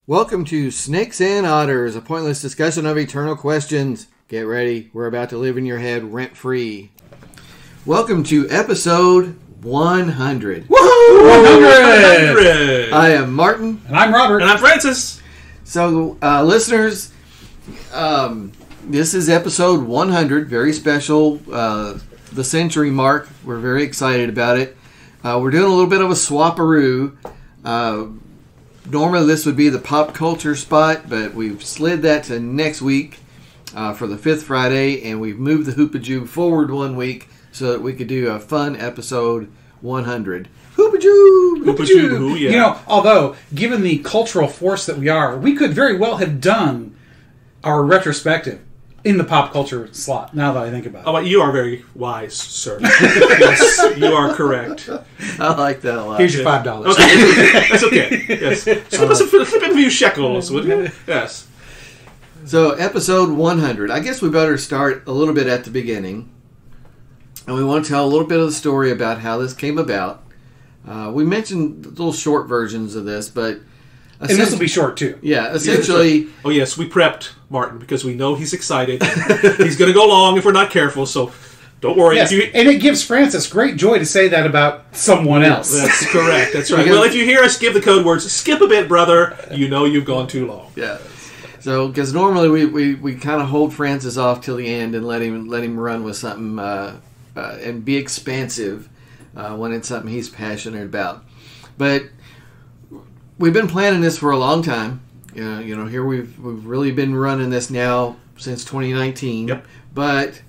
Welcome to Snakes and Otters, a pointless discussion of eternal questions. Get ready, we're about to live in your head rent-free. Welcome to episode 100. Woohoo! 100! I am Martin. And I'm Robert. And I'm Francis. So, listeners, this is episode 100, very special, the century mark. We're very excited about it. We're doing a little bit of a swap-a-roo. Normally this would be the pop culture spot, but we've slid that to next week for the 5th Friday, and we've moved the Hoopajoob forward 1 week so that we could do a fun episode 100. Hoopajoob! Hoopajoob, yeah. You know, although, given the cultural force that we are, we could very well have done our retrospective in the pop culture slot, now that I think about it. Oh, you are very wise, sir. Yes, you are correct. I like that a lot. Here's your $5. Okay, that's okay. Yes. Slip in a few shekels, would you? Yes. So, episode 100. I guess we better start a little bit at the beginning. And we want to tell a little bit of the story about how this came about. We mentioned little short versions of this, but... And this will be short, too. Yeah, essentially... Oh, yes, we prepped Martin because we know he's excited. He's going to go long if we're not careful, so don't worry. Yes, and it gives Francis great joy to say that about someone else. That's correct, that's right. Well, if you hear us give the code words, skip a bit, brother, you know you've gone too long. Yeah. So, because normally we kind of hold Francis off till the end and let him run with something and be expansive when it's something he's passionate about. But we've been planning this for a long time. You know, here we've really been running this now since 2019. Yep. But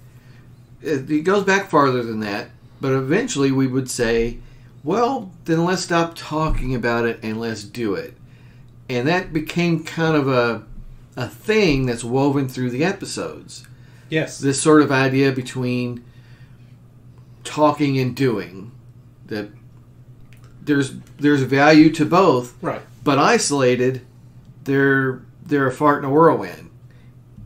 it goes back farther than that. But eventually we would say, well, then let's stop talking about it and let's do it. And that became kind of a thing that's woven through the episodes. Yes. This sort of idea between talking and doing. That there's value to both. Right. But isolated, they're a fart in a whirlwind.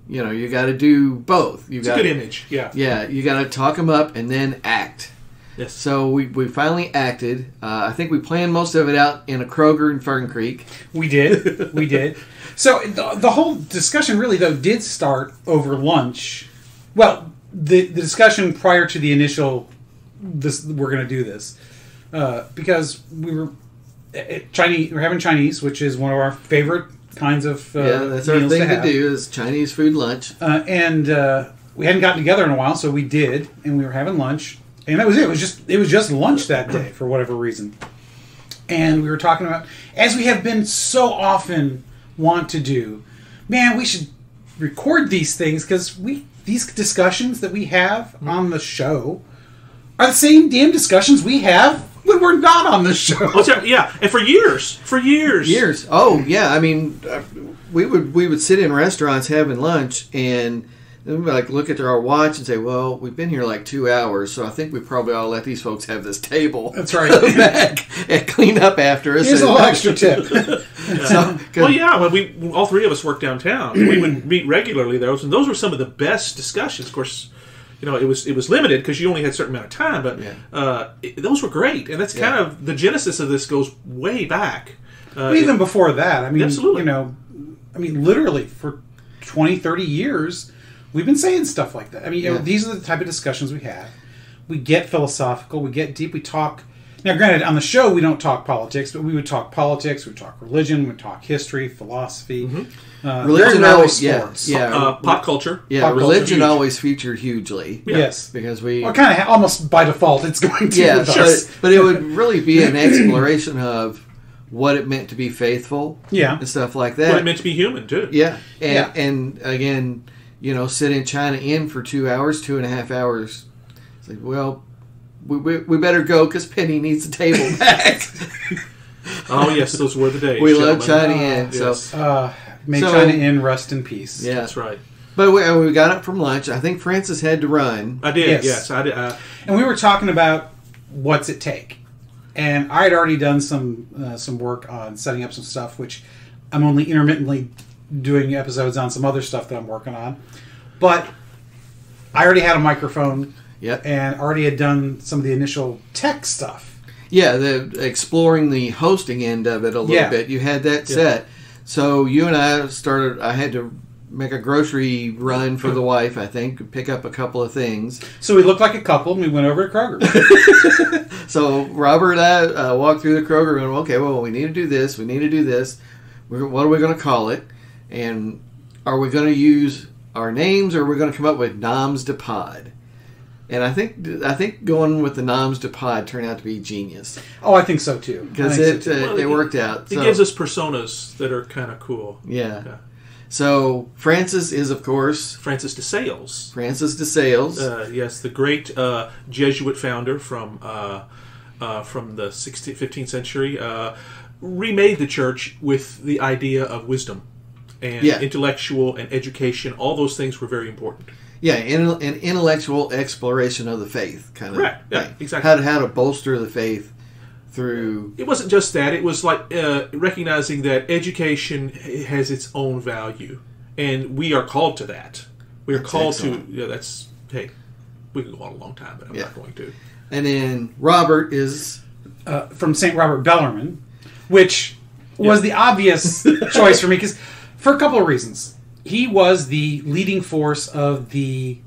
You know, you got to do both. It's a good image, yeah. Yeah, you got to talk them up and then act. Yes. So we finally acted. I think we planned most of it out in a Kroger in Fern Creek. We did. We did. So the whole discussion really, though, did start over lunch. Well, the discussion prior to the initial, we're going to do this. Because we were we're having Chinese, which is one of our favorite kinds of that's our meals thing to have. do is Chinese food lunch. And we hadn't gotten together in a while, so we did, and we were having lunch, and that was it. It was just lunch that day for whatever reason. And we were talking about, as we have been so often want to do, man, we should record these things because these discussions that we have on the show are the same damn discussions we have when we're not on the show. Oh, yeah, and for years. Years. Oh, yeah. I mean, we would sit in restaurants having lunch and then we'd like look at our watch and say, well, we've been here like 2 hours, so I think we probably ought to let these folks have this table. That's right. Back and clean up after us. Here's a little extra tip. Well, yeah, when all three of us worked downtown, we would meet regularly there, and those were some of the best discussions. Of course, you know, it was limited because you only had a certain amount of time, but those were great, and that's kind of the genesis of this goes way back. Even before that, I mean, absolutely. You know, I mean, literally for 20, 30 years, we've been saying stuff like that. I mean, you know, these are the type of discussions we have. We get philosophical, we get deep, we talk. Now, granted, on the show we don't talk politics, but we would talk politics, we would talk religion, we would talk history, philosophy, religion always, sports. Pop culture. Yeah, pop religion culture always featured hugely. Yeah. Yes, because we kind of almost by default it's going to. Yeah, with us. but it would really be an exploration of what it meant to be faithful, and stuff like that. What it meant to be human too. Yeah, and again, you know, sit in China Inn for 2 hours, 2.5 hours. It's like, well, we better go because Penny needs the table back. Oh yes, those were the days. We love China Inn, yes. so may China Inn rest in peace. Yeah, that's right. But we got up from lunch. I think Francis had to run. I did. Yes, I did. And we were talking about what's it take, and I had already done some work on setting up some stuff, which I'm only intermittently doing episodes on some other stuff that I'm working on. But I already had a microphone. Yep. And already had done some of the initial tech stuff. Yeah, the exploring the hosting end of it a little bit. You had that set. So you and I started. I had to make a grocery run for the wife. I think pick up a couple of things. So we looked like a couple, and we went over to Kroger. So Robert and I walked through the Kroger and went, okay, well, we need to do this. We need to do this. What are we going to call it? And are we going to use our names, or are we going to come up with noms de pod? And I think going with the noms de pod turned out to be genius. Oh, I think so too. Because it worked out. It gives us personas that are kind of cool. Yeah. So Francis is, of course, Francis de Sales. Francis de Sales. Yes, the great Jesuit founder from the 15th century, remade the church with the idea of wisdom and intellectual and education. All those things were very important. Yeah, an intellectual exploration of the faith, kind of. Right. Yeah, exactly. How to bolster the faith through. It wasn't just that. It was like recognizing that education has its own value, and we are called to that. We are called to. Yeah, that's. Hey, we could go on a long time, but I'm not going to. And then Robert is from St. Robert Bellarmine, which was the obvious choice for me, because for a couple of reasons. He was the leading force of the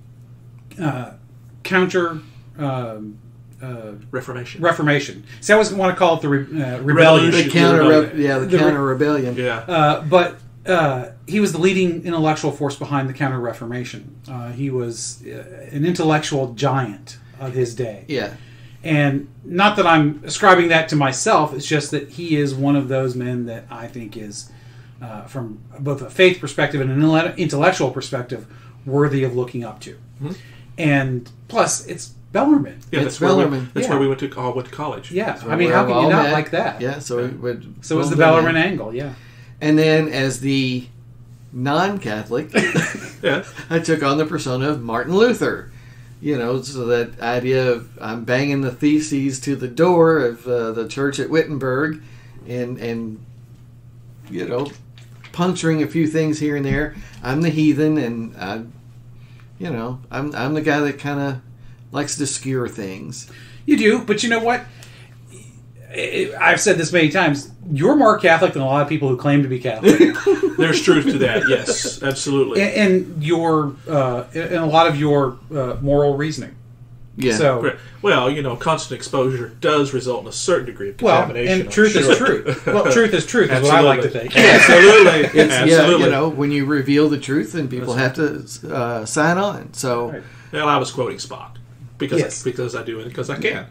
counter Reformation. See, I always want to call it the rebellion. The counter rebellion. Yeah. But he was the leading intellectual force behind the Counter Reformation. He was an intellectual giant of his day. Yeah. And not that I'm ascribing that to myself, it's just that he is one of those men that I think is, from both a faith perspective and an intellectual perspective, worthy of looking up to. Mm-hmm. And plus, it's Bellarmine. Yeah, it's Bellarmine. That's where we went to college. Yeah, I mean, how can you not like that? Yeah, so it was the Bellarmine angle, yeah. And then as the non-Catholic, I took on the persona of Martin Luther. So that idea of I'm banging the theses to the door of the church at Wittenberg, and puncturing a few things here and there. I'm the heathen, and I'm the guy that kind of likes to skewer things. You do, but you know what? I've said this many times. You're more Catholic than a lot of people who claim to be Catholic. There's truth to that. Yes, absolutely. And your and a lot of your moral reasoning. Yeah. So, constant exposure does result in a certain degree of contamination. And truth is truth. Well, truth is truth is what I like to think. Absolutely. Absolutely. Yeah, when you reveal the truth, then people have to sign on. So, right. Well, I was quoting Spock because I do it because I can.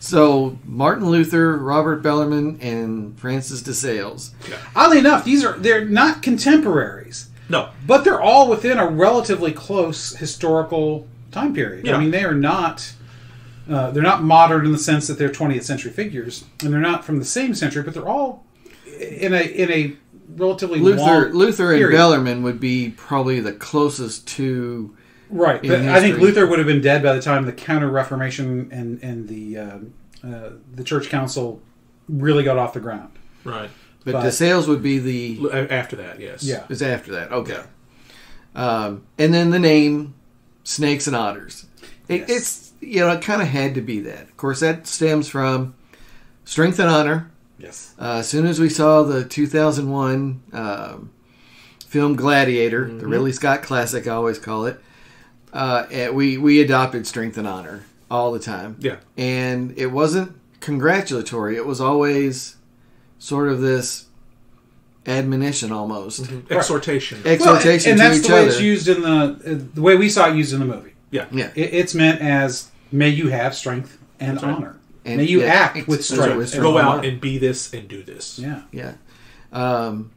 So Martin Luther, Robert Bellarmine, and Francis de Sales. Yeah. Oddly enough, they're not contemporaries. No, but they're all within a relatively close historical time period. Yeah. I mean, they're not modern in the sense that they're 20th century figures, and they're not from the same century, but they're all in a relatively long Luther and period. Bellarmine would be probably the closest to. Right, but I think Luther would have been dead by the time the Counter-Reformation and the Church Council really got off the ground. Right, but de Sales would be the after that. Yes, yeah, it's after that. Okay, and then the name Snakes and Otters. It's it kind of had to be that. Of course, that stems from Strength and Honor. Yes. As soon as we saw the 2001 film Gladiator, the Ridley Scott classic, I always call it. We adopted Strength and Honor all the time. Yeah. And it wasn't congratulatory. It was always sort of this admonition almost. Mm-hmm. Exhortation. Exhortation and to that's each the way other. it's used in the way we saw it used in the movie. Yeah. Yeah. It's meant as, may you have strength and honor. And may you act with strength. Go out and be this and do this. Yeah. Yeah. And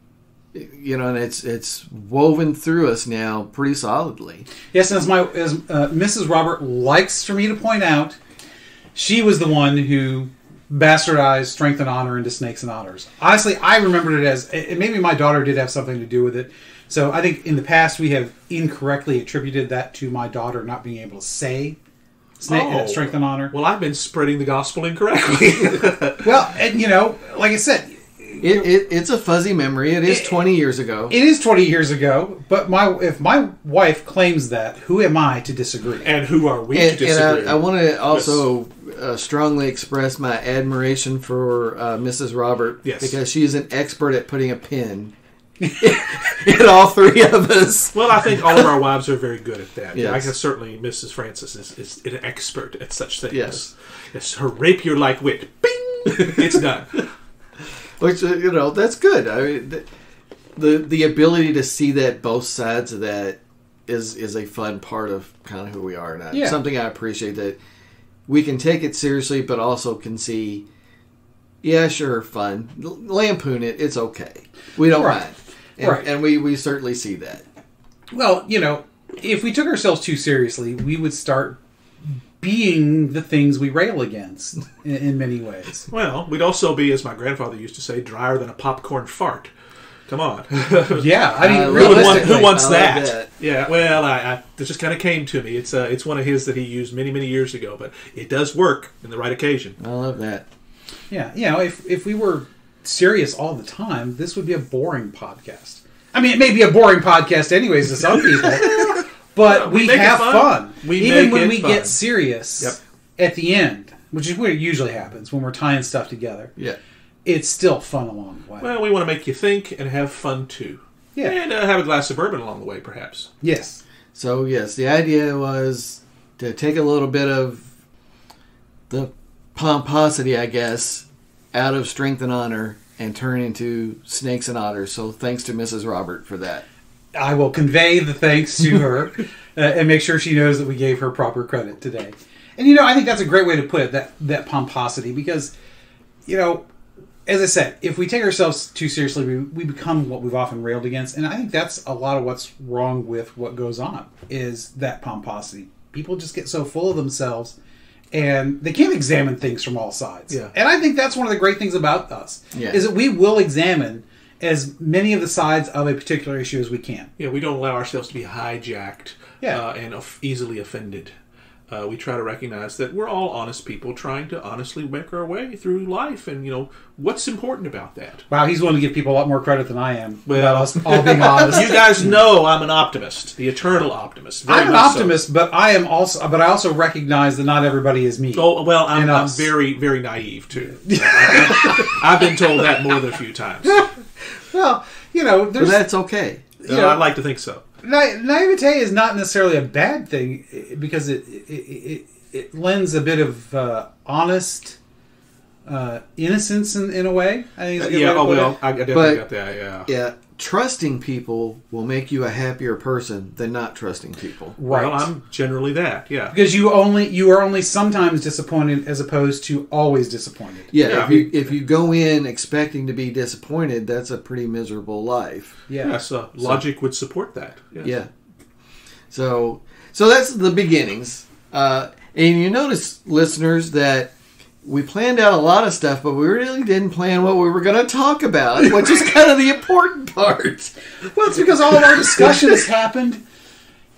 it's woven through us now pretty solidly. Yes, and as Mrs. Robert likes for me to point out, she was the one who bastardized Strength and Honor into Snakes and Otters. Honestly, I remembered it as, maybe my daughter did have something to do with it. So I think in the past we have incorrectly attributed that to my daughter not being able to say Strength and Honor. Well, I've been spreading the gospel incorrectly. Well, and like I said, it's a fuzzy memory. It is 20 years ago. It is 20 years ago, but if my wife claims that, who am I to disagree? And who are we to disagree? And I want to also strongly express my admiration for Mrs. Robert. Yes. Because she is an expert at putting a pin in all three of us. Well, I think all of our wives are very good at that. Yes. Yeah, I guess certainly Mrs. Francis is an expert at such things. Yes. Yes, her rapier-like wit. Bing! It's done. Which, that's good. I mean, the ability to see that both sides of that is a fun part of kind of who we are. And something I appreciate, that we can take it seriously, but also can see, yeah, sure, fun. Lampoon it. It's okay. We don't mind. And we certainly see that. Well, if we took ourselves too seriously, we would start being the things we rail against in many ways. Well, we'd also be, as my grandfather used to say, drier than a popcorn fart. Come on. Yeah, I mean, who wants that? Yeah, well, I this just kind of came to me. It's one of his that he used many, many years ago, but it does work in the right occasion. I love that. Yeah, if we were serious all the time, this would be a boring podcast. I mean, it may be a boring podcast anyways to some people, but we have fun. Even when we get serious at the end, which is what usually happens when we're tying stuff together. Yeah. It's still fun along the way. Well, we want to make you think and have fun too. Yeah. And have a glass of bourbon along the way, perhaps. Yes. So, yes, the idea was to take a little bit of the pomposity, I guess, out of Strength and Honor and turn into Snakes and Otters. So, thanks to Mrs. Robert for that. I will convey the thanks to her and make sure she knows that we gave her proper credit today. And, I think that's a great way to put it, that pomposity, because, as I said, if we take ourselves too seriously, we become what we've often railed against. And I think that's a lot of what's wrong with what goes on, is that pomposity. People just get so full of themselves, and they can't examine things from all sides. Yeah. And I think that's one of the great things about us, is that we will examine as many of the sides of a particular issue as we can. Yeah, we don't allow ourselves to be hijacked and easily offended. We try to recognize that we're all honest people trying to honestly make our way through life, and what's important about that. Wow, he's willing to give people a lot more credit than I am. Well, about us all being honest. You guys know I'm an optimist, the eternal optimist. I'm an optimist, but I also recognize that not everybody is me. Oh well, I'm very, very naive too. I've been told that more than a few times. Well, But that's okay. I'd like to think so. Naivete is not necessarily a bad thing, because it lends a bit of honest innocence in a way. I think it's a good way to put it. I definitely got that. Yeah. Yeah, trusting people will make you a happier person than not trusting people. Right. Well, I'm generally that. Yeah. Because you are only sometimes disappointed as opposed to always disappointed. Yeah. If you go in expecting to be disappointed, that's a pretty miserable life. Yeah. Yes, logic would support that. Yes. Yeah. So that's the beginnings. And you notice, listeners, that we planned out a lot of stuff, but we really didn't plan what we were going to talk about, which is kind of the important part. Well, it's because all of our discussions happened,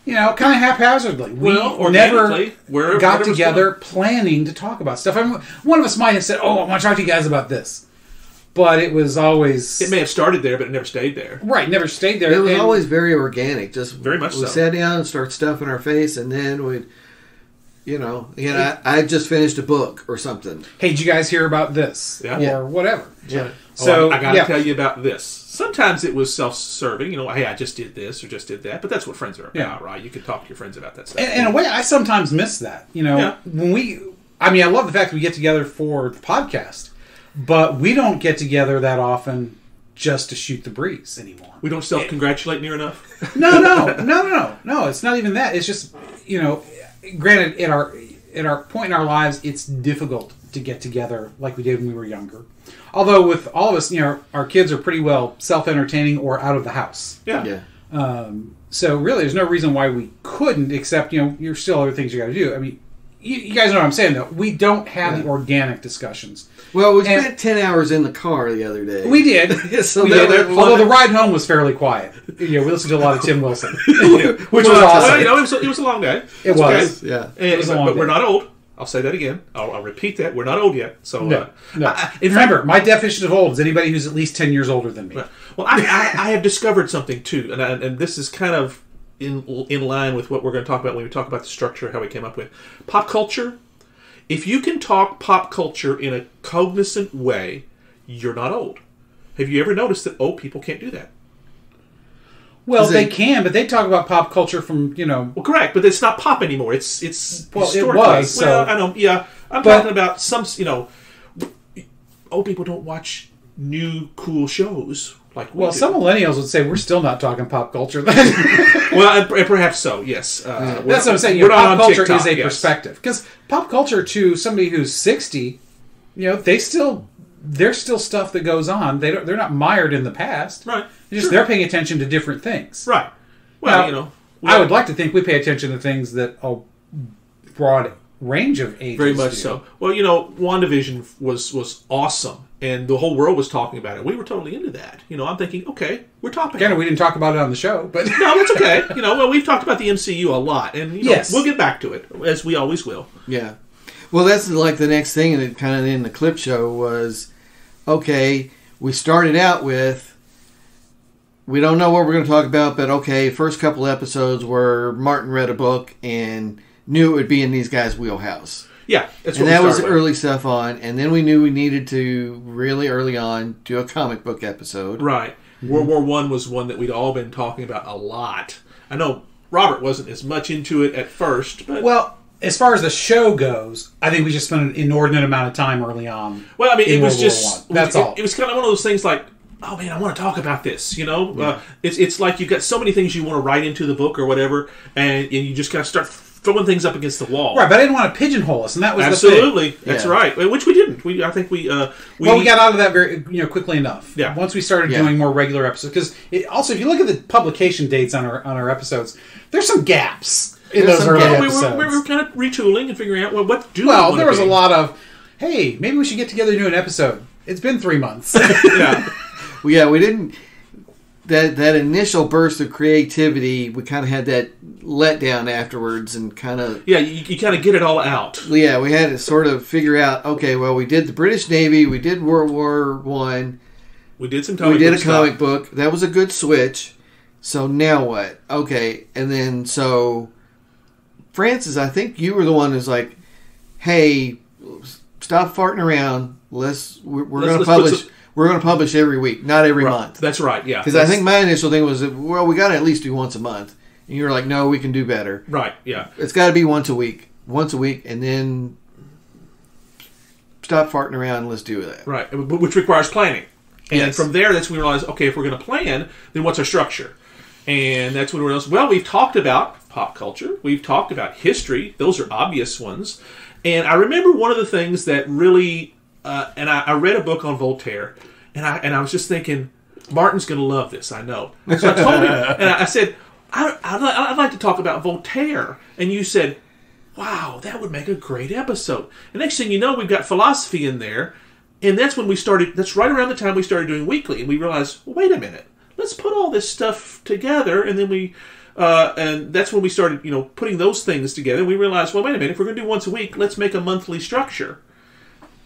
kind of haphazardly. We never got together planning to talk about stuff. I mean, one of us might have said, I want to talk to you guys about this. But it was always... It may have started there, but it never stayed there. Right, never stayed there. It was always very organic. Just very much so. We sat down and started stuffing our face, and then we'd... I just finished a book or something. Hey, did you guys hear about this? Yeah. Or whatever. Yeah. So I got to tell you about this. Sometimes it was self-serving. Hey, I just did this or just did that. But that's what friends are about, right? You can talk to your friends about that stuff. And in a way, I sometimes miss that. When I love the fact that we get together for the podcast, but we don't get together that often just to shoot the breeze anymore. We don't self-congratulate near enough? No. It's not even that. It's just, granted, at our point in our lives, it's difficult to get together like we did when we were younger. Although with all of us, our kids are pretty well self-entertaining or out of the house. Yeah. So really, there's no reason why we couldn't, except, you're still other things you got to do. I mean, you guys know what I'm saying, though. We don't have the organic discussions. Well, we spent 10 hours in the car the other day. We did. Although the ride home was fairly quiet. We listened to a lot of Tim Wilson, which was awesome. It was a long day. It was. Okay. Yeah. But we're not old. I'll say that again. I'll repeat that. We're not old yet. So no. Remember, my definition of old is anybody who's at least 10 years older than me. Well, I have discovered something, too. And this is kind of in line with what we're going to talk about when we talk about the structure, how we came up with pop culture. If you can talk pop culture in a cognizant way, you're not old. Have you ever noticed that old people can't do that? Well, they can, but they talk about pop culture from, Well, correct, but it's not pop anymore. It's well, historically. it was. So. Well, I know. Yeah, I'm talking about some. Old people don't watch new cool shows like we do. Some millennials would say we're still not talking pop culture then. Well, perhaps so. Yes, that's what I'm saying. Pop culture is a perspective, because pop culture to somebody who's 60, there's still stuff that goes on. They're not mired in the past. Right. They're paying attention to different things. Right. Well, now, I would like to think we pay attention to things that a broad range of ages. Very much so. Well, WandaVision was awesome, and the whole world was talking about it. We were totally into that. I'm thinking, okay, we're topical. Again, we didn't talk about it on the show, but no, that's okay. Well, we've talked about the MCU a lot, and yes, we'll get back to it as we always will. Yeah. Well, that's like the next thing, and it kind of in the clip show was, okay, we started out with, we don't know what we're going to talk about, but okay, first couple episodes where Martin read a book and knew it would be in these guys' wheelhouse. Yeah, that's and that was early stuff on, and then we knew we needed to really early on do a comic book episode. Right. World War I was one that we'd all been talking about a lot. I know Robert wasn't as much into it at first, but as far as the show goes, I think we just spent an inordinate amount of time early on. Well, I mean, it was just that's all. It was kind of one of those things like, oh man, I want to talk about this. It's like you've got so many things you want to write into the book or whatever, and you just kind of start throwing things up against the wall. Right, but I didn't want to pigeonhole us, and that was absolutely the thing. That's right. Which we didn't. I think we got out of that very quickly enough. Yeah. Once we started doing more regular episodes, because also if you look at the publication dates on our episodes, there's some gaps in those early episodes. We were kind of retooling and figuring out what do. Well, there was a lot of, hey, maybe we should get together and do an episode. It's been 3 months. Yeah. Well, yeah, we didn't. That initial burst of creativity, we kind of had that letdown afterwards, and kind of you kind of get it all out. Yeah, we had to sort of figure out. Okay, well, we did the British Navy, we did World War I, we did some comic book. That was a good switch. So now what? Okay, and then so Francis, I think you were the one who's like, "Hey, stop farting around. We're going to publish." We're going to publish every week, not every month. That's right, yeah. Because I think my initial thing was, well, we got to at least do once a month. And you were like, no, we can do better. Right, yeah. It's got to be once a week, and then stop farting around and let's do that. Right, which requires planning. And yes. From there, that's when we realized, okay, if we're going to plan, then what's our structure? And that's when we realized, well, we've talked about pop culture. We've talked about history. Those are obvious ones. And I remember one of the things that really... and I read a book on Voltaire, and I was just thinking, Martin's going to love this, I know. So I told him, and I said, I'd like to talk about Voltaire. And you said, wow, that would make a great episode. And next thing you know, we've got philosophy in there, and that's when we started, that's right around the time we started doing weekly, and we realized, well, wait a minute, let's put all this stuff together, and then and that's when we started, putting those things together. We realized, well, wait a minute, if we're going to do once a week, let's make a monthly structure.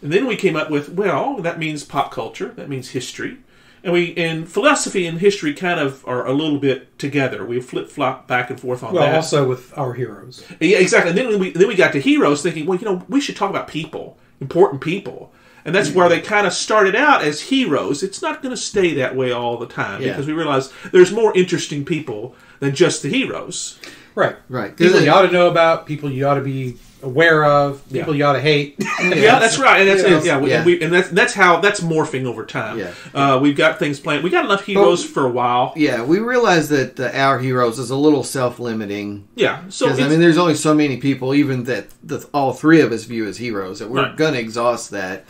And then we came up with, well, that means pop culture, that means history. And philosophy and history kind of are a little bit together. We flip-flop back and forth on that. Well, also with our heroes. Yeah, exactly. And then we got to heroes thinking, well, we should talk about people, important people. And that's where they kind of started out as heroes. It's not going to stay that way all the time because we realize there's more interesting people than just the heroes. Right. People you ought to know about, people you ought to be aware of, people you ought to hate. Yeah, that's right, and that's how that's morphing over time. Yeah. We've got things planned. We got enough heroes for a while. Yeah, we realized that our heroes is a little self-limiting. Yeah, so there's only so many people, even that all three of us view as heroes, that we're going to exhaust that.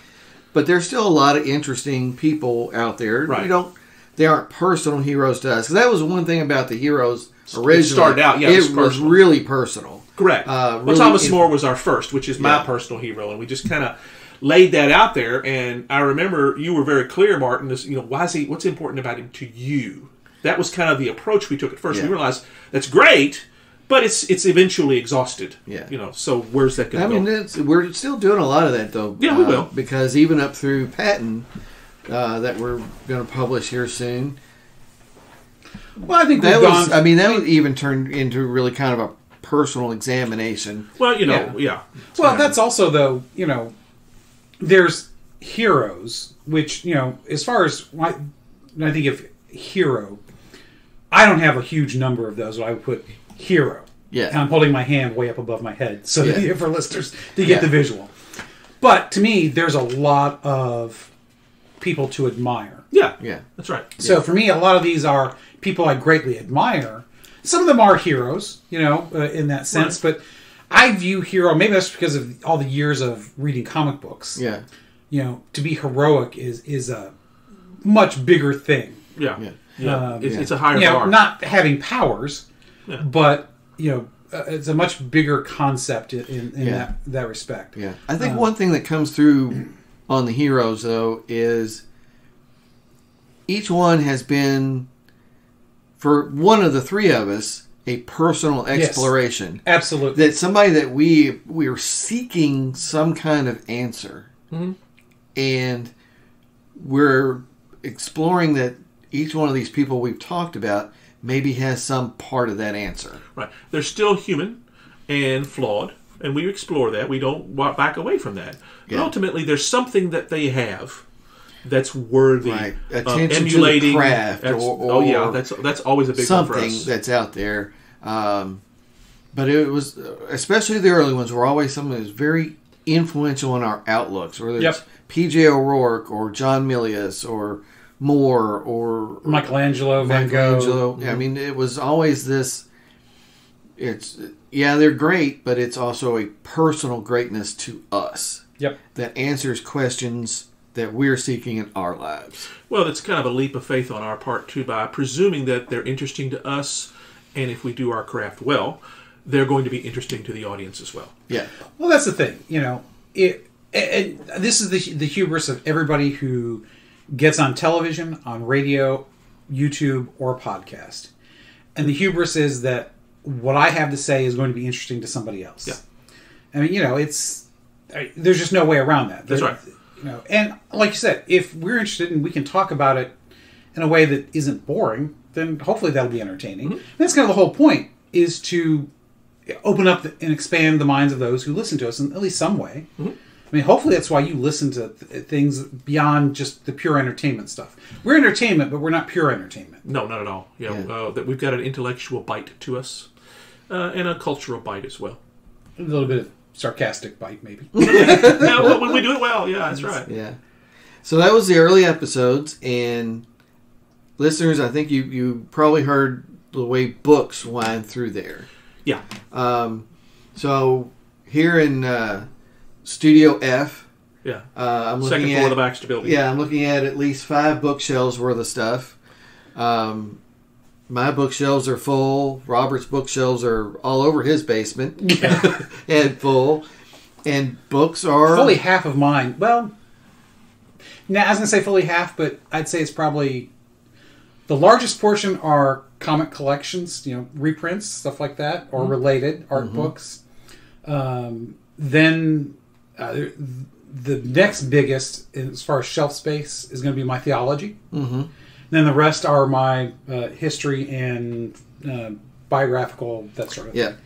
But there's still a lot of interesting people out there. Right. They aren't personal heroes to us, because that was one thing about the heroes originally. It started out, it was really personal. Correct. Really Thomas More was our first, which is my personal hero, and we just kind of laid that out there. And I remember you were very clear, Martin. Is what's important about him to you? That was kind of the approach we took at first. We realized that's great, but it's eventually exhausted. Yeah. So where's that going to go? We're still doing a lot of that though. Yeah, we will, because even up through Patton that we're going to publish here soon. Well, I think that would even turn into really kind of a personal examination. Well, Well, that's also, though, there's heroes, which, as far as when I think of hero, I don't have a huge number of those. I would put hero. Yeah. And I'm holding my hand way up above my head so that for listeners to get the visual. But to me, there's a lot of people to admire. Yeah. That's right. So for me, a lot of these are people I greatly admire. Some of them are heroes, in that sense. Right. But I view hero, maybe that's because of all the years of reading comic books. Yeah. To be heroic is a much bigger thing. Yeah. It's a higher bar. Not having powers, but it's a much bigger concept in that respect. Yeah, I think one thing that comes through on the heroes though is each one has been, for one of the three of us, a personal exploration. Yes, absolutely. That somebody that we are seeking some kind of answer, and we're exploring that each one of these people we've talked about maybe has some part of that answer. Right. They're still human and flawed, and we explore that. We don't back away from that. But ultimately, there's something that they have that's worthy of emulating. To the craft, that's always a big one for us. Something that's out there. But it was, especially the early ones, were always something that was very influential in our outlooks, whether it's P.J. O'Rourke or John Milius or Moore or Michelangelo, Van Gogh. I mean, it was always this. They're great, but it's also a personal greatness to us. Yep. That answers questions that we're seeking in our lives. Well, it's kind of a leap of faith on our part too, by presuming that they're interesting to us, and if we do our craft well, they're going to be interesting to the audience as well. Yeah. Well, that's the thing. This is the hubris of everybody who gets on television, on radio, YouTube, or podcast. And the hubris is that what I have to say is going to be interesting to somebody else. Yeah. I mean, there's just no way around that. That's right. And like you said, if we're interested and we can talk about it in a way that isn't boring, then hopefully that'll be entertaining. Mm-hmm. That's kind of the whole point, is to open up and expand the minds of those who listen to us in at least some way. Mm-hmm. I mean, hopefully that's why you listen to things beyond just the pure entertainment stuff. We're entertainment, but we're not pure entertainment. No, not at all. That we've got an intellectual bite to us, and a cultural bite as well. A little bit of sarcastic bite, maybe. When we do it well, that's right. Yeah. So that was the early episodes, and listeners, I think you probably heard the way books wind through there. Yeah. So here in Studio F. Yeah. I'm looking second floor of the Baxter Building. Yeah, I'm looking at least 5 bookshelves worth of stuff. My bookshelves are full. Robert's bookshelves are all over his basement. Yeah. And full. And books are... Fully half of mine. Well, now I was going to say fully half, but I'd say it's probably... The largest portion are comic collections, reprints, stuff like that, or related art books. Then... the next biggest, as far as shelf space, is going to be my theology. Mm-hmm. Then the rest are my history and biographical, that sort of thing.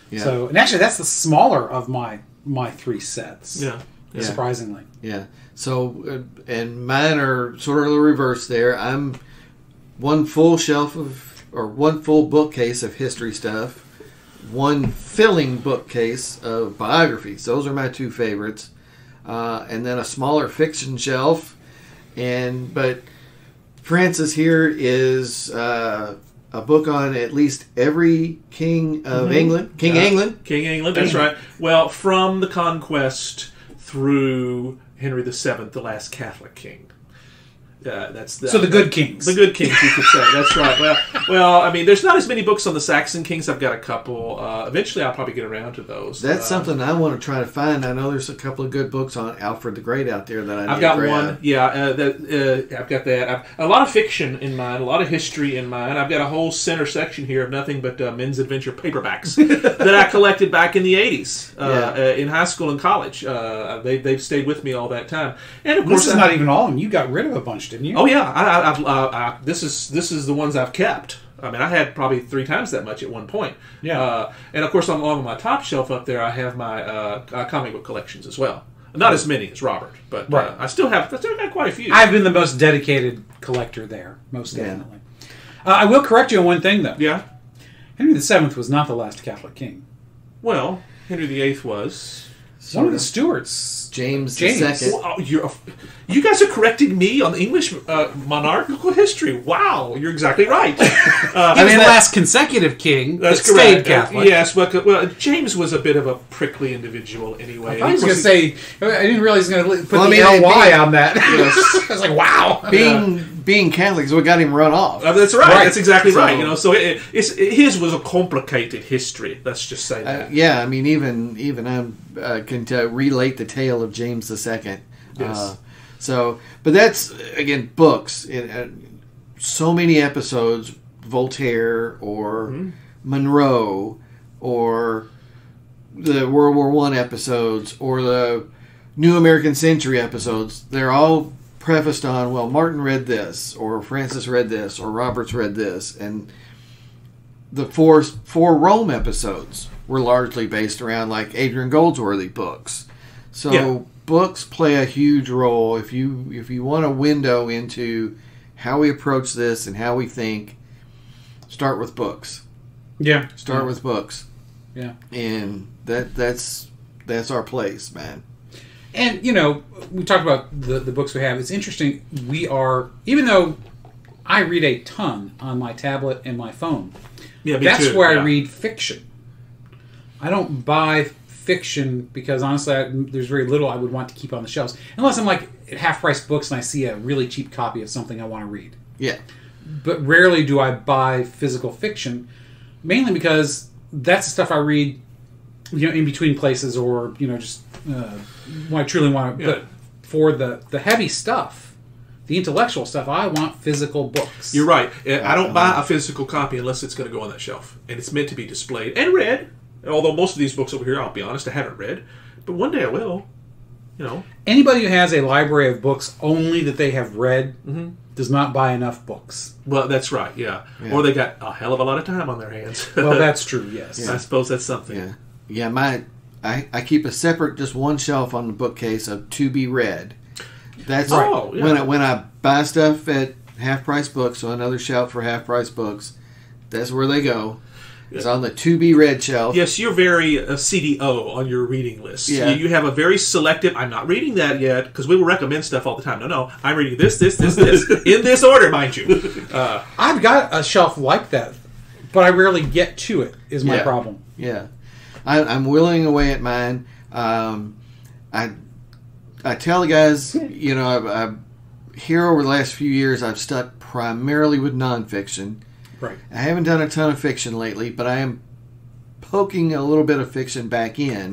Yeah. So, and actually, that's the smaller of my 3 sets. Yeah. Surprisingly. Yeah. So, and mine are sort of the reverse there. I'm one full one full bookcase of history stuff. One filling bookcase of biographies. Those are my 2 favorites. And then a smaller fiction shelf. But Francis here is a book on at least every king of England. King England, that's right. Well, from the conquest through Henry VII, the last Catholic king. So the good kings. The good kings, you could say. That's right. Well, I mean, there's not as many books on the Saxon kings. I've got a couple. Eventually, I'll probably get around to those. That's something I want to try to find. I know there's a couple of good books on Alfred the Great out there that I've got one. Yeah, I've got that. A lot of fiction in mine, a lot of history in mine. I've got a whole center section here of nothing but men's adventure paperbacks that I collected back in the 80s in high school and college. They've stayed with me all that time. And of course, this is not even all of them. You got rid of a bunch, didn't you? Oh yeah, this is the ones I've kept. I mean, I had probably 3 times that much at one point. Yeah, and of course, along my top shelf up there, I have my comic book collections as well. Not as many as Robert, but I still got quite a few. I've been the most dedicated collector there, most definitely. I will correct you on one thing, though. Yeah? Henry VII was not the last Catholic king. Well, Henry VIII was... One of the Stewarts. James James. II. Wow, you guys are correcting me on the English monarchical history. Wow, you're exactly right. He was the last consecutive king that stayed Catholic. Yes, well, James was a bit of a prickly individual anyway. I was going to say, I didn't realize he was going to put the LY on that. Yes. I was like, wow. Being Catholic is what got him run off. That's right. That's exactly right. You know, so his was a complicated history. Let's just say that. Yeah, I mean, even I can relate the tale of James II. Yes. But that's again books. So many episodes, Voltaire or Monroe, or the World War I episodes, or the New American Century episodes. They're all prefaced on, well, Martin read this, or Francis read this, or Roberts read this, and the four Rome episodes were largely based around like Adrian Goldsworthy books. So books play a huge role. If you want a window into how we approach this and how we think, start with books. Yeah, start with books. Yeah, and that's our place, man. And, you know, we talked about the books we have. It's interesting. We are, even though I read a ton on my tablet and my phone, that's where I read fiction. I don't buy fiction because, honestly, there's very little I would want to keep on the shelves. Unless I'm, like, at half-price books and I see a really cheap copy of something I want to read. Yeah. But rarely do I buy physical fiction, mainly because that's the stuff I read, you know, in between places, or, you know, just when I truly want to. But for the heavy stuff, the intellectual stuff, I want physical books. You're right. I don't buy a physical copy unless it's going to go on that shelf, and it's meant to be displayed and read. Although most of these books over here, I'll be honest, I haven't read, but one day I will. You know, anybody who has a library of books only that they have read does not buy enough books. Well, that's right. Yeah. Or they got a hell of a lot of time on their hands. Well, that's true. Yes. I suppose that's something. Yeah. I keep a separate, just one shelf on the bookcase of to be read. That's when I buy stuff at half price books, so another shelf for half price books. That's where they go. It's on the to be read shelf. Yes, you're very CDO on your reading list. Yeah. You have a very selective. I'm not reading that yet because we will recommend stuff all the time. No, I'm reading this in this order, mind you. I've got a shelf like that, but I rarely get to it. Is my problem. Yeah. I'm whittling away at mine. I tell the guys, you know, I here over the last few years, I've stuck primarily with nonfiction. Right. I haven't done a ton of fiction lately, but I am poking a little bit of fiction back in.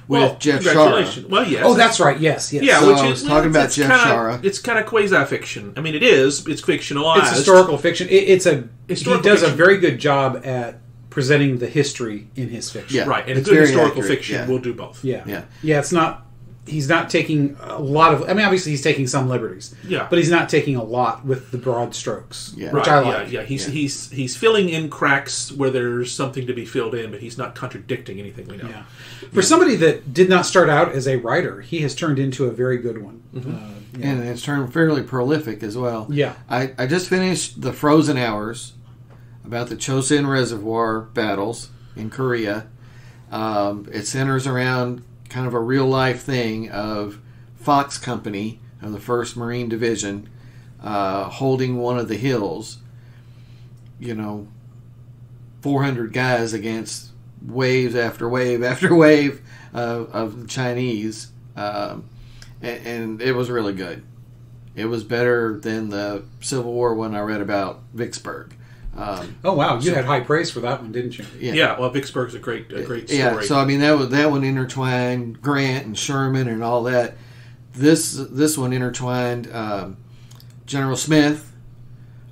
With Jeff Shara. Well, yes. Oh, that's right. Yes. Yeah, so I was talking about Jeff Shara. It's kind of quasi-fiction. I mean, it is. It's fictionalized. It's historical fiction. He does fiction. a very good job at presenting the history in his fiction. Yeah. Right, and it's a good historical fiction will do both. Yeah. It's not. He's not taking a lot of. I mean, obviously, he's taking some liberties. Yeah. But he's not taking a lot with the broad strokes. Yeah. Which I like. Yeah. He's filling in cracks where there's something to be filled in, but he's not contradicting anything we know. Yeah. For somebody that did not start out as a writer, he has turned into a very good one. And it's turned fairly prolific as well. Yeah. I just finished The Frozen Hours, about the Chosin Reservoir battles in Korea. It centers around kind of a real life thing of Fox Company of the 1st Marine Division holding one of the hills, 400 guys against waves after wave after wave of the Chinese, and it was really good. It was better than the Civil War one I read about Vicksburg. Oh wow, you had high praise for that one, didn't you? Yeah. Well, Vicksburg's a great story. Yeah, so I mean that one intertwined Grant and Sherman and all that. This one intertwined General Smith,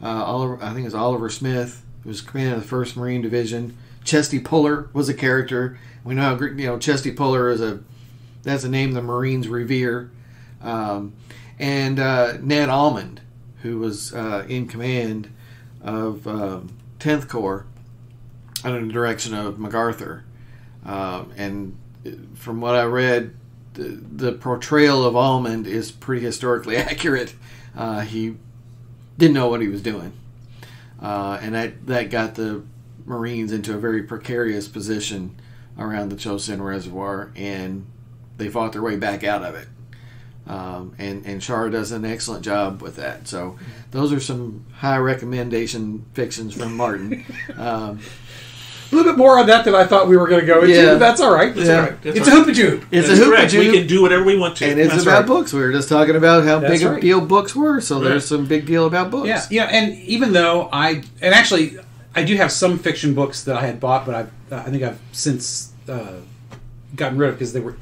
I think it's Oliver Smith, who was commander of the 1st Marine Division. Chesty Puller was a character. We know how Chesty Puller that's a name the Marines revere. And Ned Almond, who was in command of 10th Corps under the direction of MacArthur. And from what I read, the portrayal of Almond is pretty historically accurate. He didn't know what he was doing. and that got the Marines into a very precarious position around the Chosin Reservoir, and they fought their way back out of it. And Shara does an excellent job with that. So those are some high recommendation fictions from Martin. A little bit more on that than I thought we were going to go into, but that's all right. It's a Hoopajoob. It's a Hoopajoob. We can do whatever we want to. And it's about books. We were just talking about how big a deal books were, so there's some big deal about books. Yeah, and even though I do have some fiction books that I had bought, but I think I've since gotten rid of because they were,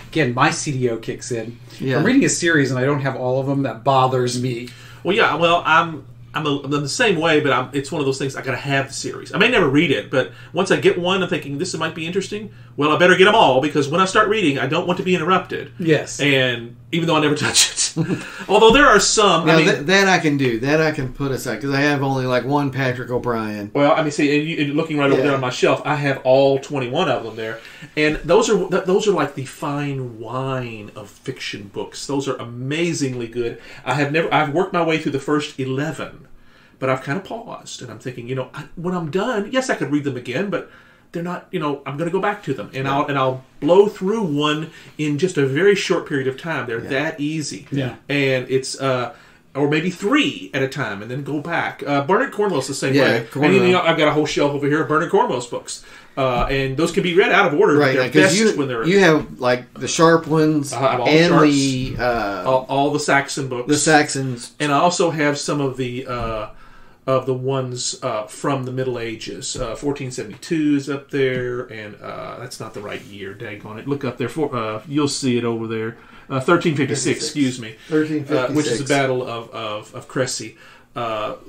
again, my CDO kicks in. Yeah. I'm reading a series and I don't have all of them. That bothers me. Well, yeah. Well, I'm the same way, but it's one of those things. I got to have the series. I may never read it, but once I get one, I'm thinking this might be interesting. Well, I better get them all because when I start reading, I don't want to be interrupted. Yes. And even though I never touch it, although there are some. Now, that I can do. That I can put aside because I have only like one Patrick O'Brien. Well, I mean, see, and looking right over there on my shelf, I have all 21 of them there, and those are like the fine wine of fiction books. Those are amazingly good. I've worked my way through the first 11, but I've kind of paused, and I'm thinking, when I'm done, yes, I could read them again, but they're not, I'm going to go back to them, and I'll blow through one in just a very short period of time. They're that easy, and it's or maybe 3 at a time, and then go back. Bernard Cornwell's the same way. I've got a whole shelf over here of Bernard Cornwell's books, and those can be read out of order. Right, they're best when they're. You have like the sharp ones all and all the Saxon books, the Saxons, and I also have some of the ones from the Middle Ages. 1472 is up there, and that's not the right year. Daggone it! Look up there. You'll see it over there. 1356. Excuse me. 1356, which is the Battle of Cressy.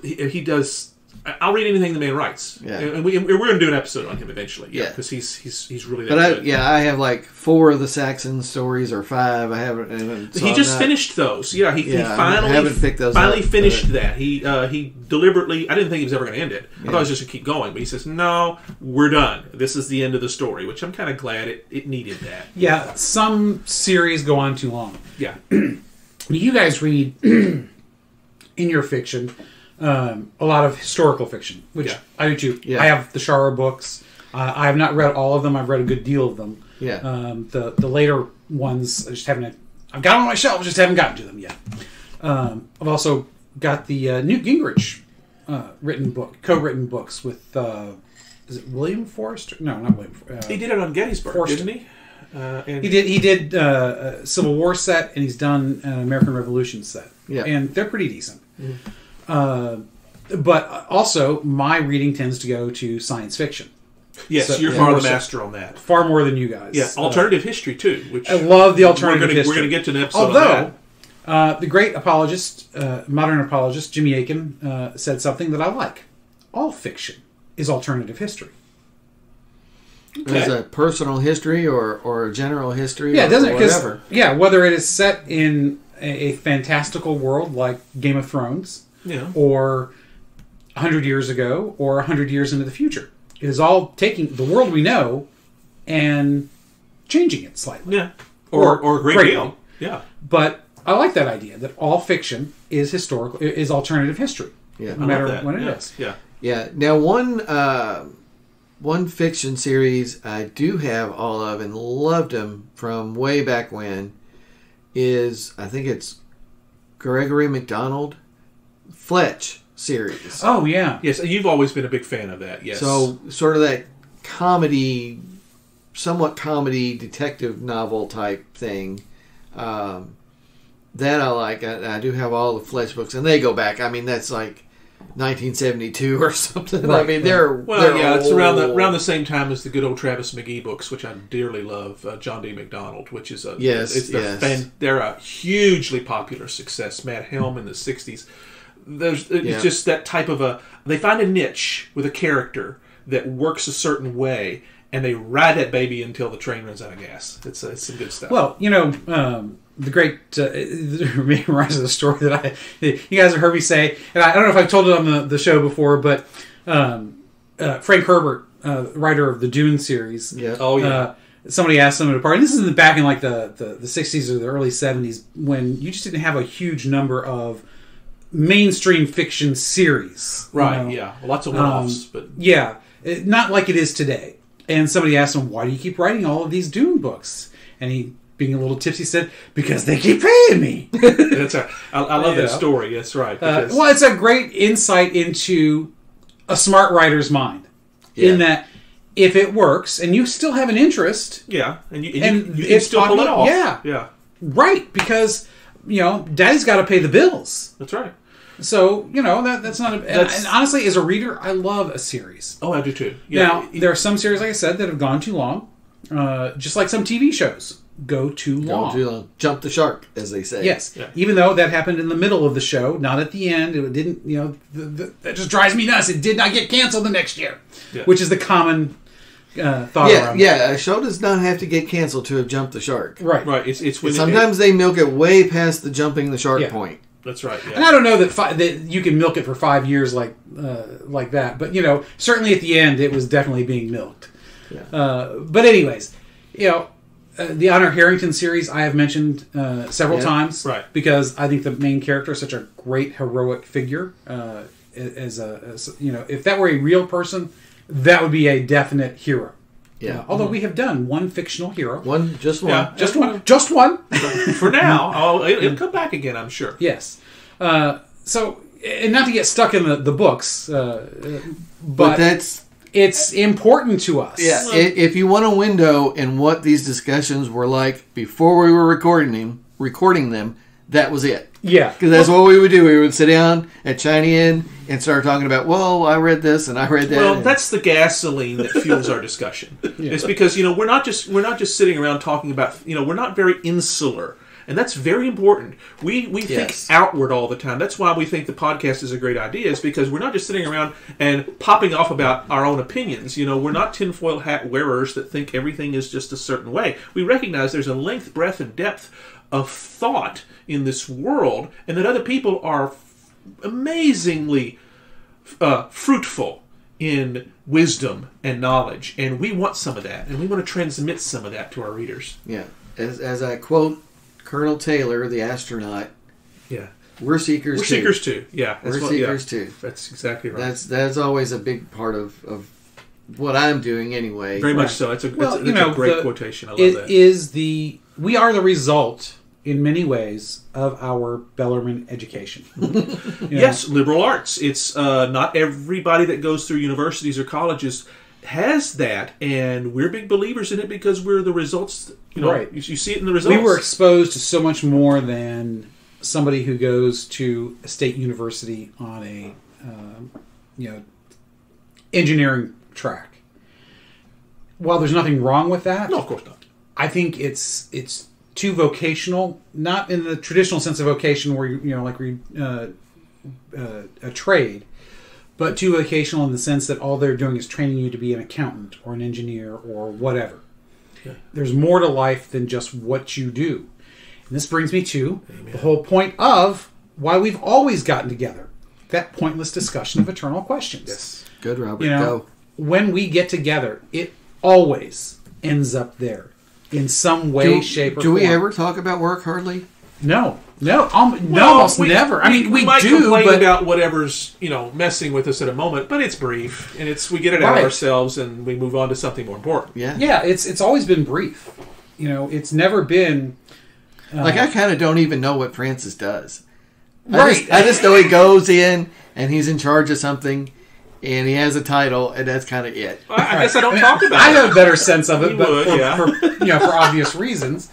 He does. I'll read anything the man writes. Yeah. And we're going to do an episode on him eventually. Yeah, because he's really that good. I have like 4 of the Saxon stories or 5. I haven't. He just finished those. Yeah, he finally haven't picked those finally up, finished that. He deliberately. I didn't think he was ever going to end it. I thought it was just going to keep going, but he says, "No, we're done. This is the end of the story," which I'm kind of glad it needed that. Yeah, some series go on too long. Yeah, you guys read in your fiction. A lot of historical fiction, which I do too. Yeah. I have the Shara books. I have not read all of them. I've read a good deal of them. Yeah. The later ones, I just haven't. I've got them on my shelf, just haven't gotten to them yet. I've also got the Newt Gingrich co-written books with. Is it William Forrester? No, not William. He did it on Gettysburg, Forrester. didn't he? He did a Civil War set, and he's done an American Revolution set. Yeah. And they're pretty decent. Mm-hmm. But also, my reading tends to go to science fiction. Yes, so, you're far the master on that. Far more than you guys. Yeah, alternative history too. Which I love the alternative history. We're going to get to an episode on that. The great apologist, modern apologist, Jimmy Akin, said something that I like. All fiction is alternative history. Okay. As a personal history or a general history, yeah, doesn't whatever. Yeah, whether it is set in a fantastical world like Game of Thrones. Yeah. Or 100 years ago, or 100 years into the future. It is all taking the world we know and changing it slightly. Yeah. Or a great deal. Yeah. But I like that idea that all fiction is historical, is alternative history. Yeah. No matter when it is. Yeah. Yeah. Now, one fiction series I do have all of and loved them from way back when is, I think it's Gregory MacDonald Fletch series. Oh, yeah. Yes, you've always been a big fan of that, yes. So, sort of that comedy, somewhat comedy detective novel type thing. That I like. I do have all the Fletch books, and they go back. I mean, that's like 1972 or something. Right. I mean, they're it's around the same time as the good old Travis McGee books, which I dearly love. John D. MacDonald, which is they're a hugely popular success. Matt Helm in the 60s. It's just that type of they find a niche with a character that works a certain way, and they ride that baby until the train runs out of gas. It's some good stuff. Well, the great reminds of the story that you guys have heard me say, and I don't know if I've told it on the show before, but Frank Herbert, writer of the Dune series. Yeah. Oh yeah. Somebody asked him at a party. This is back in like the 60s or the early 70s when you just didn't have a huge number of mainstream fiction series. Right, yeah. Lots of one-offs. But yeah, not like it is today. And somebody asked him, why do you keep writing all of these Dune books? And he, being a little tipsy, said, because they keep paying me. That's right. I love that story. That's right. Well, it's a great insight into a smart writer's mind. In that, if it works, and you still have an interest... Yeah, and you can still pull it off. Yeah. Right, because, Daddy's got to pay the bills. That's right. So, that's not... And honestly, as a reader, I love a series. Oh, I do too. Yeah. Now, there are some series, like I said, that have gone too long. Just like some TV shows go too long. Jump the shark, as they say. Yes. Yeah. Even though that happened in the middle of the show, not at the end. It didn't, that just drives me nuts. It did not get canceled the next year. Yeah. Which is the common thought around that. Yeah, a show does not have to get canceled to have jumped the shark. Right. Right. It's when sometimes they milk it way past the jumping the shark point. That's right. Yeah. And I don't know that you can milk it for 5 years like that, but certainly at the end it was definitely being milked. Yeah. But anyways, the Honor Harrington series I have mentioned several times, right? Because I think the main character is such a great heroic figure. As if that were a real person, that would be a definite hero. Yeah. Although we have done one fictional hero. Just one. Yeah, just one. For now. It'll come back again, I'm sure. Yes. So, and not to get stuck in the books, but it's important to us. Yeah. If you want a window in what these discussions were like before we were recording them, that was it. Yeah. Because that's what we would do. We would sit down at Chinese Inn and start talking about, well, I read this and I read that. Well, that's the gasoline that fuels our discussion. Yeah. It's because, we're not just sitting around talking about, we're not very insular. And that's very important. We think outward all the time. That's why we think the podcast is a great idea, is because we're not just sitting around and popping off about our own opinions. We're not tinfoil hat wearers that think everything is just a certain way. We recognize there's a length, breadth, and depth of thought in this world, and that other people are amazingly fruitful in wisdom and knowledge, and we want some of that, and we want to transmit some of that to our readers. Yeah, as I quote Colonel Taylor, the astronaut. Yeah, we're seekers. We're seekers too. Yeah, we're seekers too. That's exactly right. That's always a big part of what I'm doing anyway. Very much so. That's a great quotation. I love that. We are the result, in many ways, of our Bellarmine education. Yes, liberal arts. It's not everybody that goes through universities or colleges has that, and we're big believers in it because we're the results. Right. You see it in the results. We were exposed to so much more than somebody who goes to a state university on a engineering track. While there's nothing wrong with that, no, of course not. I think it's too vocational, not in the traditional sense of vocation where a trade, but too vocational in the sense that all they're doing is training you to be an accountant or an engineer or whatever. Yeah. There's more to life than just what you do. And this brings me to the whole point of why we've always gotten together. That pointless discussion of eternal questions. Yes. Good, Robert. Go. When we get together, it always ends up there. In some way, shape, or form. Do we ever talk about work hardly? No, almost never. I mean, we might do, complain but about whatever's messing with us at a moment, but it's brief, and we get it out of ourselves, and we move on to something more important. Yeah. It's always been brief. It's never been I kind of don't even know what Francis does. I just know he goes in and he's in charge of something. And he has a title, and that's kind of it. Well, I guess I don't talk about it. I have a better sense of it, but for obvious reasons.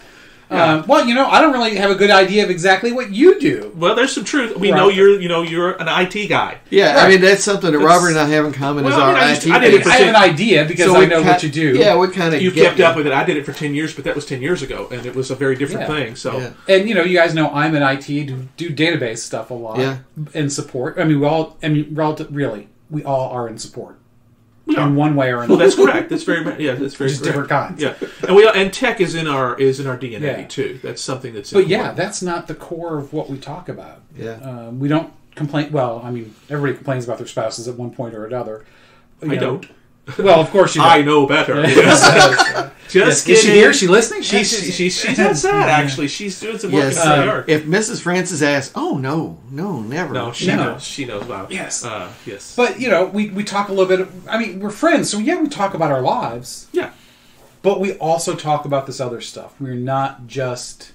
Yeah. I don't really have a good idea of exactly what you do. Well, there's some truth. We know you're an IT guy. Yeah, right. I mean that's something that Robert and I have in common is our IT. I have an idea because I know what you do. Yeah, what kind of you've kept up with it. I did it for 10 years, but that was 10 years ago, and it was a very different thing. So, and you guys know I'm in IT, do database stuff a lot, and support. I mean, we all are in support. In one way or another. Well, that's correct. That's very that's very just different kinds. Yeah, and tech is in our DNA too. That's something that's. But that's not the core of what we talk about. Yeah, we don't complain. Well, I mean, everybody complains about their spouses at one point or another. I don't. Well, of course you I know better. Just kidding. Is she here? Is she listening? She's outside, actually. She's doing some work in the yard. If Mrs. Francis asks, oh, no, never. No, she knows. She knows about it. Yes. Yes. But, we talk a little bit. I mean, we're friends, so we talk about our lives. Yeah. But we also talk about this other stuff. We're not just...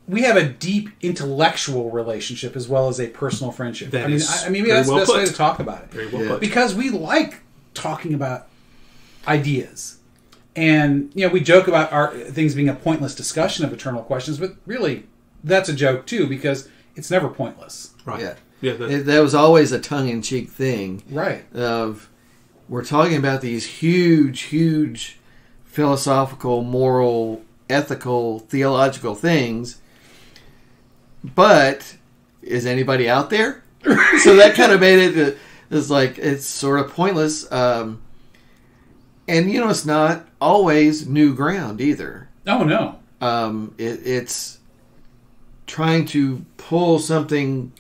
We have a deep intellectual relationship as well as a personal friendship. Maybe that's the best way to talk about it. Very well put. Because we like talking about ideas. And, we joke about our things being a pointless discussion of eternal questions, but really, that's a joke too, because it's never pointless. Right. Yeah. That was always a tongue-in-cheek thing. Right. We're talking about these huge philosophical, moral, ethical, theological things, but is anybody out there? So that kind of made it, it's sort of pointless. And, it's not always new ground either. Oh, no. It's trying to pull something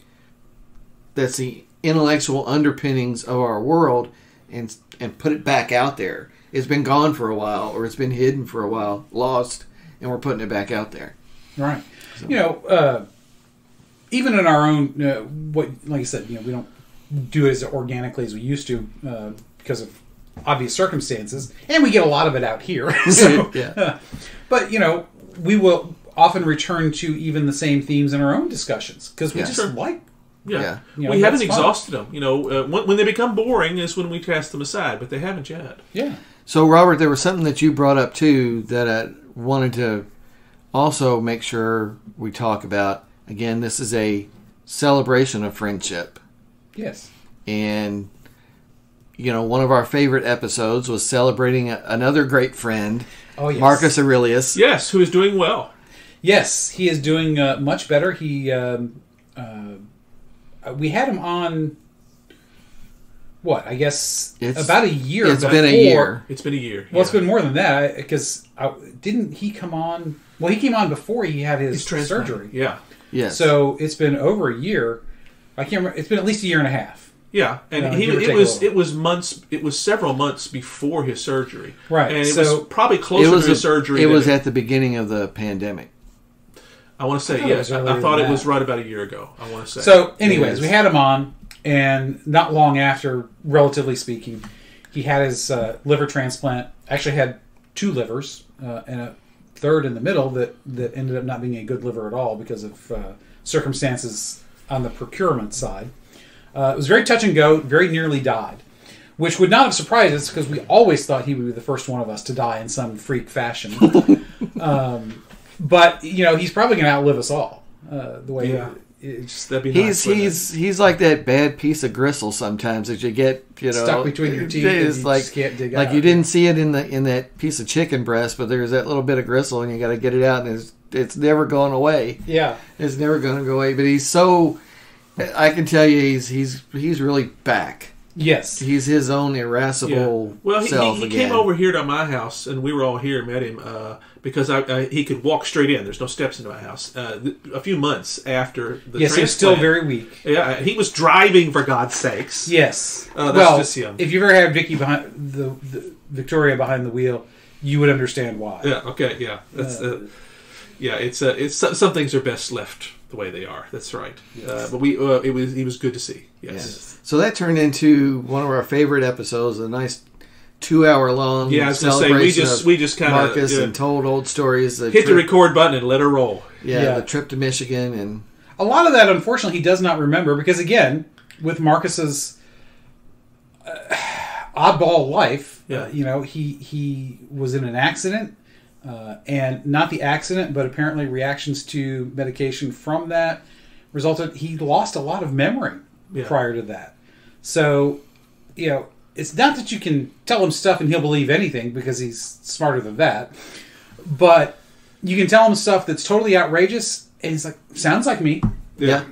that's the intellectual underpinnings of our world and put it back out there. It's been gone for a while, or it's been hidden for a while, lost, and we're putting it back out there. Right. So. Even in our own, like I said, we don't do it as organically as we used to because of obvious circumstances, and we get a lot of it out here. So, but we will often return to even the same themes in our own discussions because we just like. Yeah. We haven't exhausted them. When they become boring is when we cast them aside, but they haven't yet. Yeah. So, Robert, there was something that you brought up too that I wanted to also make sure we talk about. Again, this is a celebration of friendship. Yes. And, one of our favorite episodes was celebrating another great friend, Marcus Aurelius. Yes, who is doing well. Yes, he is doing much better. We had him on, I guess about a year. It's been a year. It's been a year. Well, it's been more than that because didn't he come on? Well, he came on before he had his surgery. Yeah. Yes. So it's been over a year. I can't remember. It's been at least a year and a half. Yeah, and it was months. It was several months before his surgery. Right, and it was probably closer to his surgery. It was at the beginning of the pandemic. I want to say yes. I thought it was right about a year ago. I want to say. So, anyways, we had him on, and not long after, relatively speaking, he had his liver transplant. Actually, had 2 livers and a third in the middle that ended up not being a good liver at all because of circumstances on the procurement side. It was very touch and go, very nearly died, which would not have surprised us because we always thought he would be the first one of us to die in some freak fashion. But, he's probably going to outlive us all. The way that'd be nice. He's like that bad piece of gristle sometimes that you get, stuck between your teeth. It's and like, just can't dig like out. you didn't see it in that piece of chicken breast, but there's that little bit of gristle, and you got to get it out, and it's never going away. Yeah, it's never going to go away. But he's so, I can tell you, he's really back. Yes, he's his own irascible self he again. came over here to my house, and we were all here and met him because he could walk straight in. There's no steps into my house. A few months after the transplant. He was still very weak. Yeah, he was driving, for God's sakes. Yes. That's just him. If you've ever had Victoria behind the wheel, you would understand why. Yeah. Okay. Yeah. That's. It's some things are best left the way they are. That's right. Yes. But he was good to see. Yes. So that turned into one of our favorite episodes. A nice 2-hour long. Yeah, I was going to say we just kind of Marcus and told old stories. Hit the record button and let her roll. Yeah, the trip to Michigan and a lot of that. Unfortunately, he does not remember because again, with Marcus's oddball life, he was in an accident. And not the accident, but apparently reactions to medication from that resulted. He lost a lot of memory prior to that. So, it's not that you can tell him stuff and he'll believe anything because he's smarter than that. But you can tell him stuff that's totally outrageous and he's like, sounds like me. Yeah.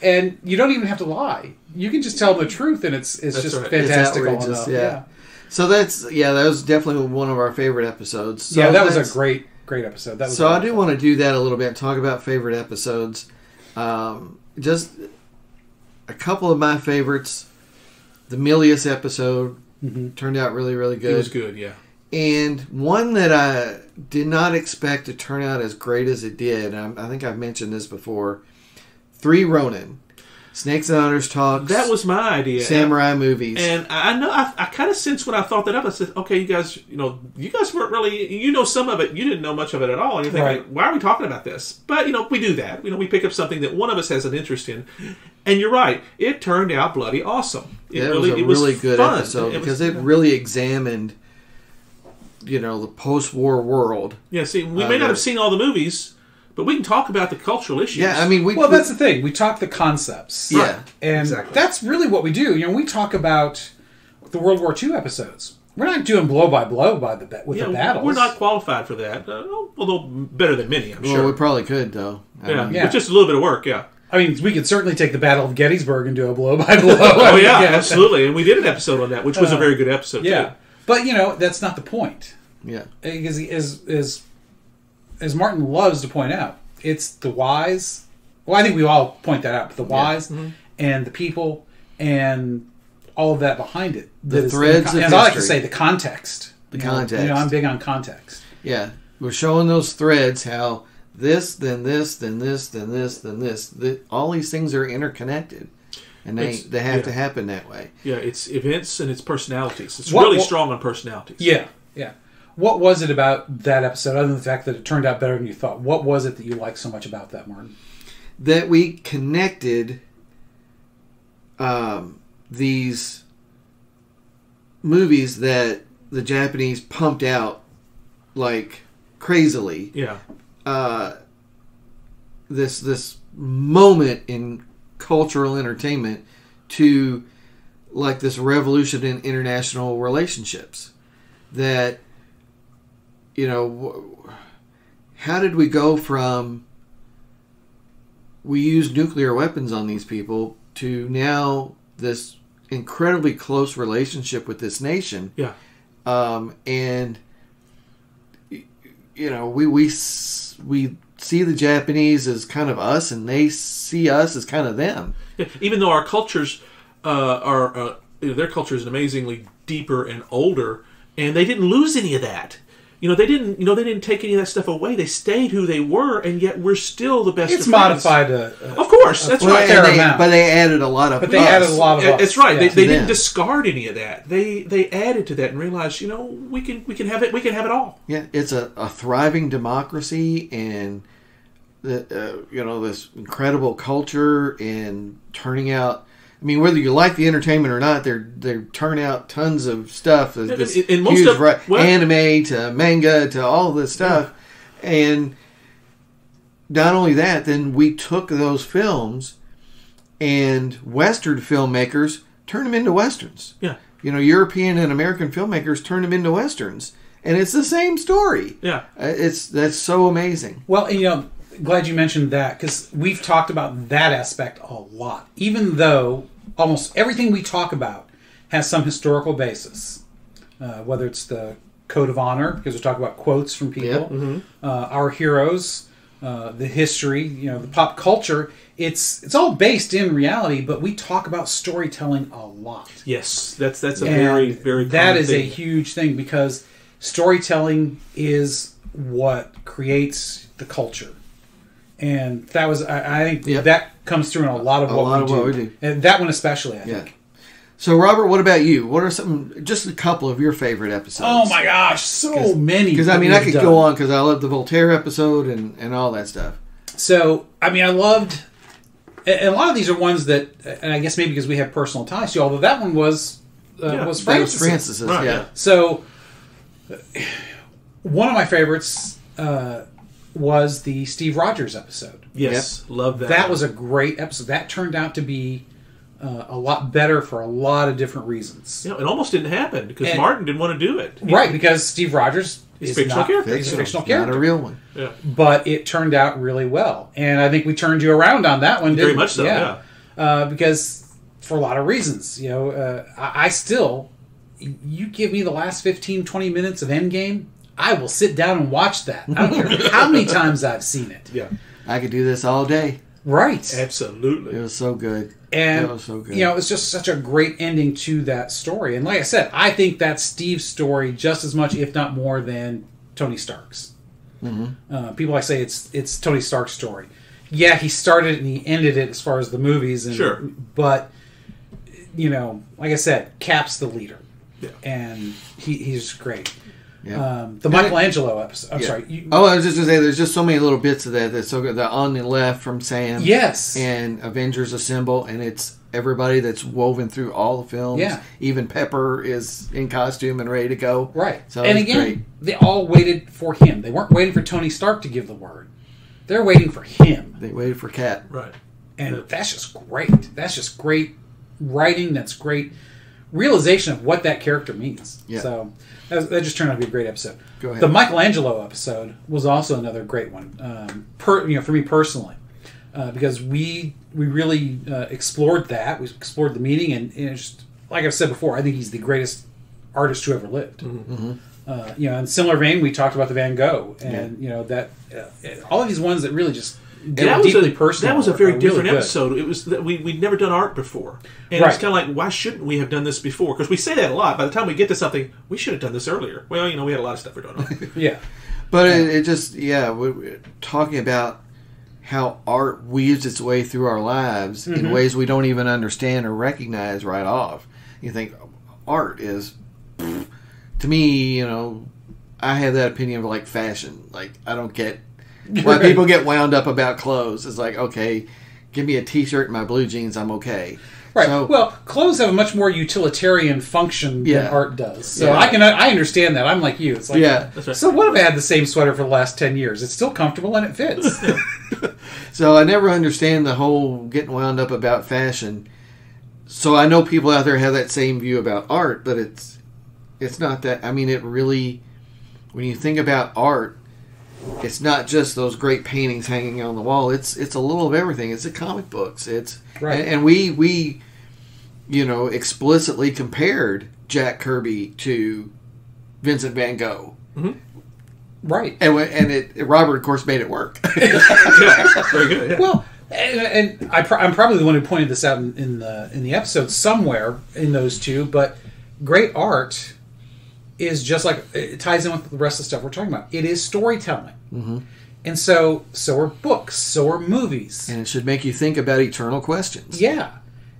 And you don't even have to lie. You can just tell him the truth and it's just fantastical enough. Yeah. So that was definitely one of our favorite episodes. So that was a great episode. That was I do want to do that a little bit, talk about favorite episodes. Just a couple of my favorites. The Milius episode Turned out really, really good. It was good, yeah. And one that I did not expect to turn out as great as it did, I think I've mentioned this before, 3 Ronin. Snakes and Otters Talks. That was my idea. Samurai movies. And I know, I kind of sensed when I thought that up, I said, okay, you guys weren't really, some of it, you didn't know much of it at all. And you're thinking, why are we talking about this? But, we do that. We pick up something that one of us has an interest in. And you're right. It turned out bloody awesome. It was a really good episode because it really examined, the post-war world. Yeah, see, we may not have seen all the movies, but we can talk about the cultural issues. Yeah, I mean, that's the thing. We talk the concepts. Yeah, and that's really what we do. We talk about the World War II episodes. We're not doing blow by blow with the battles. We're not qualified for that. Although better than many, I'm sure. Well, we probably could, though. With just a little bit of work, yeah. I mean, we could certainly take the Battle of Gettysburg and do a blow by blow. Oh, yeah, absolutely. And we did an episode on that, which was a very good episode, too. But, that's not the point. Yeah. Because as Martin loves to point out, it's the whys. Well, I think we all point that out. But the whys and the people and all of that behind it. The threads of history. And I like to say the context. The context. I'm big on context. Yeah. We're showing those threads how this, then this, then this, then this, then this. All these things are interconnected. And they have to happen that way. Yeah, it's events and it's personalities. It's really strong on personalities. Yeah, yeah. What was it about that episode, other than the fact that it turned out better than you thought? What was it that you liked so much about that, Martin? That we connected these movies that the Japanese pumped out like crazily. Yeah. This moment in cultural entertainment to like this revolution in international relationships that how did we go from we used nuclear weapons on these people to now this incredibly close relationship with this nation? Yeah. And we see the Japanese as kind of us, and they see us as kind of them. Yeah, even though our cultures their culture is amazingly deeper and older, and they didn't lose any of that. They didn't take any of that stuff away. They stayed who they were, and yet we're still the best. It's of friends. modified. Of course, that's right. But they added a lot of. But they added a lot of. That's right. Yeah. They didn't discard any of that. They added to that and realized, we can have it. We can have it all. Yeah, it's a thriving democracy, and this incredible culture, and turning out. I mean, whether you like the entertainment or not, they turn out tons of stuff. This huge anime to manga to all of this stuff. Yeah. And not only that, then we took those films and Western filmmakers turned them into Westerns. Yeah. European and American filmmakers turned them into Westerns. And it's the same story. Yeah. That's so amazing. Well, glad you mentioned that because we've talked about that aspect a lot. Even though almost everything we talk about has some historical basis, whether it's the code of honor, because we talk about quotes from people, our heroes, the history, the pop culture. It's all based in reality, but we talk about storytelling a lot. Yes, that's a very, very that is a huge thing because storytelling is what creates the culture. And that was, I think that comes through in a lot of what we do. And that one especially, I think. So, Robert, what about you? What are just a couple of your favorite episodes? Oh my gosh, so many. Because, I could go on because I love the Voltaire episode and all that stuff. So, I loved, and a lot of these are ones that, and I guess maybe because we have personal ties to, although that one was Francis's. Right, yeah. So, one of my favorites was the Steve Rogers episode. Yes, love that. That was a great episode. That turned out to be a lot better for a lot of different reasons. It almost didn't happen because Martin didn't want to do it. Right, because Steve Rogers is a fictional character. He's a fictional character. Not a real one. Yeah. But it turned out really well. And I think we turned you around on that one, didn't we? Very much so, yeah. Because for a lot of reasons. I still, you give me the last 15, 20 minutes of Endgame, I will sit down and watch that. I don't care how many times I've seen it. Yeah. I could do this all day. Right. Absolutely. It was so good. And that was so good. it's just such a great ending to that story. And like I said, I think that's Steve's story just as much, if not more, than Tony Stark's. People like say it's Tony Stark's story. Yeah, he started it and he ended it as far as the movies. And, sure. But, like I said, Cap's the leader. Yeah. And he's great. Yeah. The Michelangelo episode. I'm sorry. I was just going to say, there's just so many little bits of that's so good. The On the Left from Sam. Yes. And Avengers Assemble. And it's everybody that's woven through all the films. Yeah. Even Pepper is in costume and ready to go. Right. So and again, great. they all waited for him. They weren't waiting for Tony Stark to give the word. They're waiting for him. They waited for Cap. Right. And that's just great. That's just great writing. That's great realization of what that character means. Yeah. So that just turned out to be a great episode. Go ahead. The Michelangelo episode was also another great one. For me personally, because we really explored that. We explored the meaning, and it's just, like I've said before, I think he's the greatest artist who ever lived. In similar vein, we talked about the Van Gogh, and that all of these ones that really just deeply personal. That was a very different really episode. It was that we'd never done art before, and it's kind of like, why shouldn't we have done this before? Because we say that a lot. By the time we get to something, we should have done this earlier. Well, we had a lot of stuff we're doing. Yeah, but it just we're talking about how art weaves its way through our lives in ways we don't even understand or recognize right off. You think art is, to me, I have that opinion of like fashion. Like, I don't get why people get wound up about clothes. It's like, okay, give me a t-shirt and my blue jeans, I'm okay. Right. So, well, clothes have a much more utilitarian function than art does. So Yeah. I understand that. I'm like you. It's like, That's right. So what if I had the same sweater for the last 10 years? It's still comfortable and it fits. So I never understand the whole getting wound up about fashion. So I know people out there have that same view about art, but it's not that. I mean, it really, when you think about art, it's not just those great paintings hanging on the wall. It's a little of everything. It's the comic books. It's right. And we explicitly compared Jack Kirby to Vincent Van Gogh. Right. And Robert, of course, made it work. Yeah, very good. Yeah. Well, and I'm probably the one who pointed this out in the episode somewhere in those two, but great art is just like, it ties in with the rest of the stuff we're talking about. It is storytelling. And so are books, so are movies. And it should make you think about eternal questions. Yeah.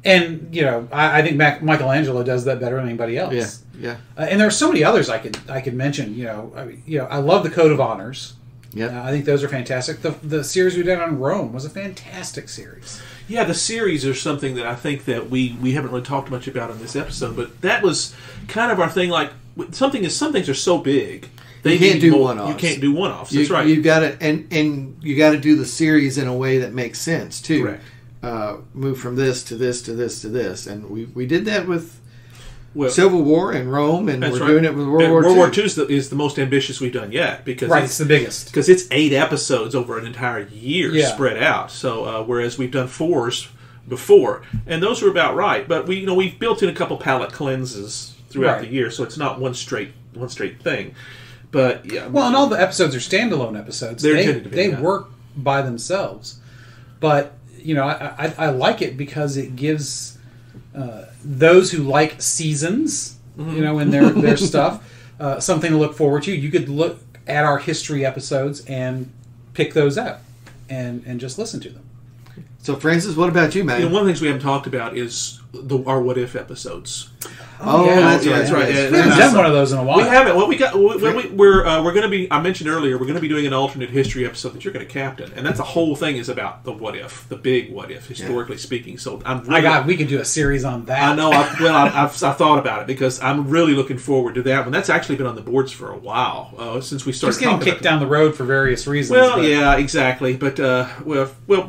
And, I think Michelangelo does that better than anybody else. Yeah. And there are so many others I could mention. I love the Code of Honors. Yeah. I think those are fantastic. The series we did on Rome was a fantastic series. Yeah, the series are something that I think that we haven't really talked much about in this episode, but that was kind of our thing. Like, some things are so big. You can't do one-offs. You can't do one-offs. That's right. You've got to, and you got to do the series in a way that makes sense too. Correct. Move from this to this to this to this, and we did that with Well, Civil War and Rome, and we're right. doing it with World And War II. World War II is the most ambitious we've done yet, because It's the biggest. because it's 8 episodes over an entire year Yeah. spread out. So whereas we've done 4s before, and those were about right. But we've built in a couple palate cleanses throughout the year, so it's not one straight thing. But yeah, Well, and all the episodes are standalone episodes. They're intended to be, they yeah. work by themselves. But I like it because it gives those who like seasons, in their stuff, something to look forward to. You could look at our history episodes and pick those out and just listen to them. So, Francis, what about you, man? one of the things we haven't talked about is our What If episodes. Oh, yeah. that's Yeah, right. that's right. Yes. We haven't done one of those in a while. We haven't. Well, we're going to be. I mentioned earlier we're going to be doing an alternate history episode that you're going to captain, and that's the whole thing is about the what if, the big what if, historically speaking. So I'm. Really, My God, we could do a series on that. I know. I've thought about it because I'm really looking forward to that one. That's actually been on the boards for a while since we started. Just getting talking kicked about down the road for various reasons. Well, but- yeah, exactly. But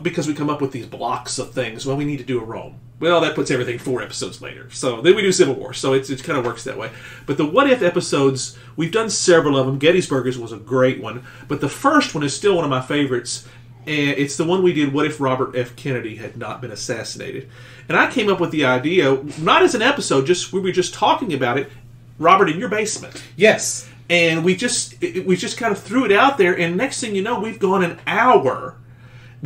because we come up with these blocks of things. Well, we need to do a Rome. Well, that puts everything 4 episodes later. So then we do Civil War. So it kind of works that way. But the What If episodes, we've done several of them. Gettysburg's was a great one. But the first one is still one of my favorites. And it's the one we did, What If Robert F. Kennedy had not been assassinated? And I came up with the idea, not as an episode, we were just talking about it, Robert, in your basement. Yes. And we just kind of threw it out there. And next thing you know, we've gone an hour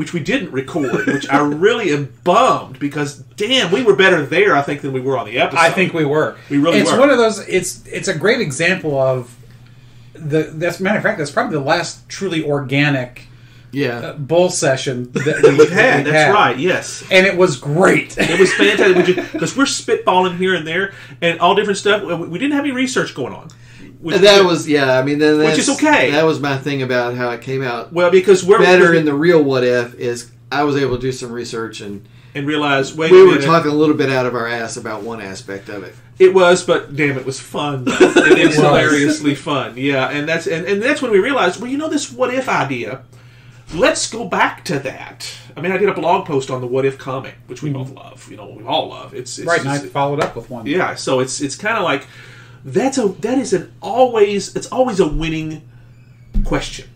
which we didn't record, which I really am bummed because, damn, we were better there, I think, than we were on the episode. I think we were. We really it's were. It's one of those. It's a great example of that's matter of fact. That's probably the last truly organic. Bull session that we've had. That's right. Yes, and it was great. It was fantastic because we're spitballing here and there and all different stuff. We didn't have any research going on. Which is okay. That was my thing about how it came out. Well, because we're better in the real what if is I was able to do some research and realize we were talking a little bit out of our ass about one aspect of it. It was, but damn, it was fun. It was hilariously fun. Yeah, and that's when we realized, well, this what if idea. Let's go back to that. I mean, I did a blog post on the What If comic, which we both love. We all love. It's right, and I followed up with one. Yeah, so it's kind of like it's always a winning question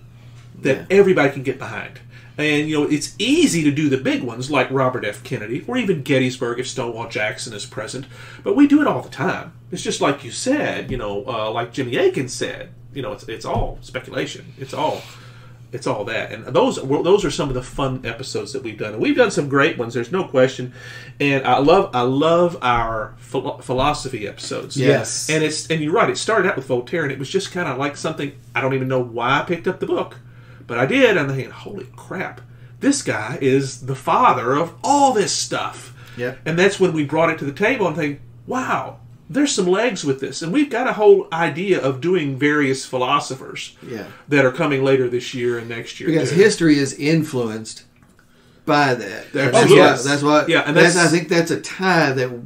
that everybody can get behind. And it's easy to do the big ones like Robert F. Kennedy or even Gettysburg if Stonewall Jackson is present, but we do it all the time. It's just like you said, like Jimmy Akin said. It's all speculation. It's all that, and those are some of the fun episodes that we've done, and we've done some great ones. There's no question, and I love our philosophy episodes. Yes, and you're right. It started out with Voltaire, and it was just kind of like something I don't even know why I picked up the book, but I did, and I'm thinking, holy crap, this guy is the father of all this stuff. Yeah, and that's when we brought it to the table and think, wow. There's some legs with this, and we've got a whole idea of doing various philosophers that are coming later this year and next year. Because history is influenced by that. That's why. Yeah, and I think that's a tie that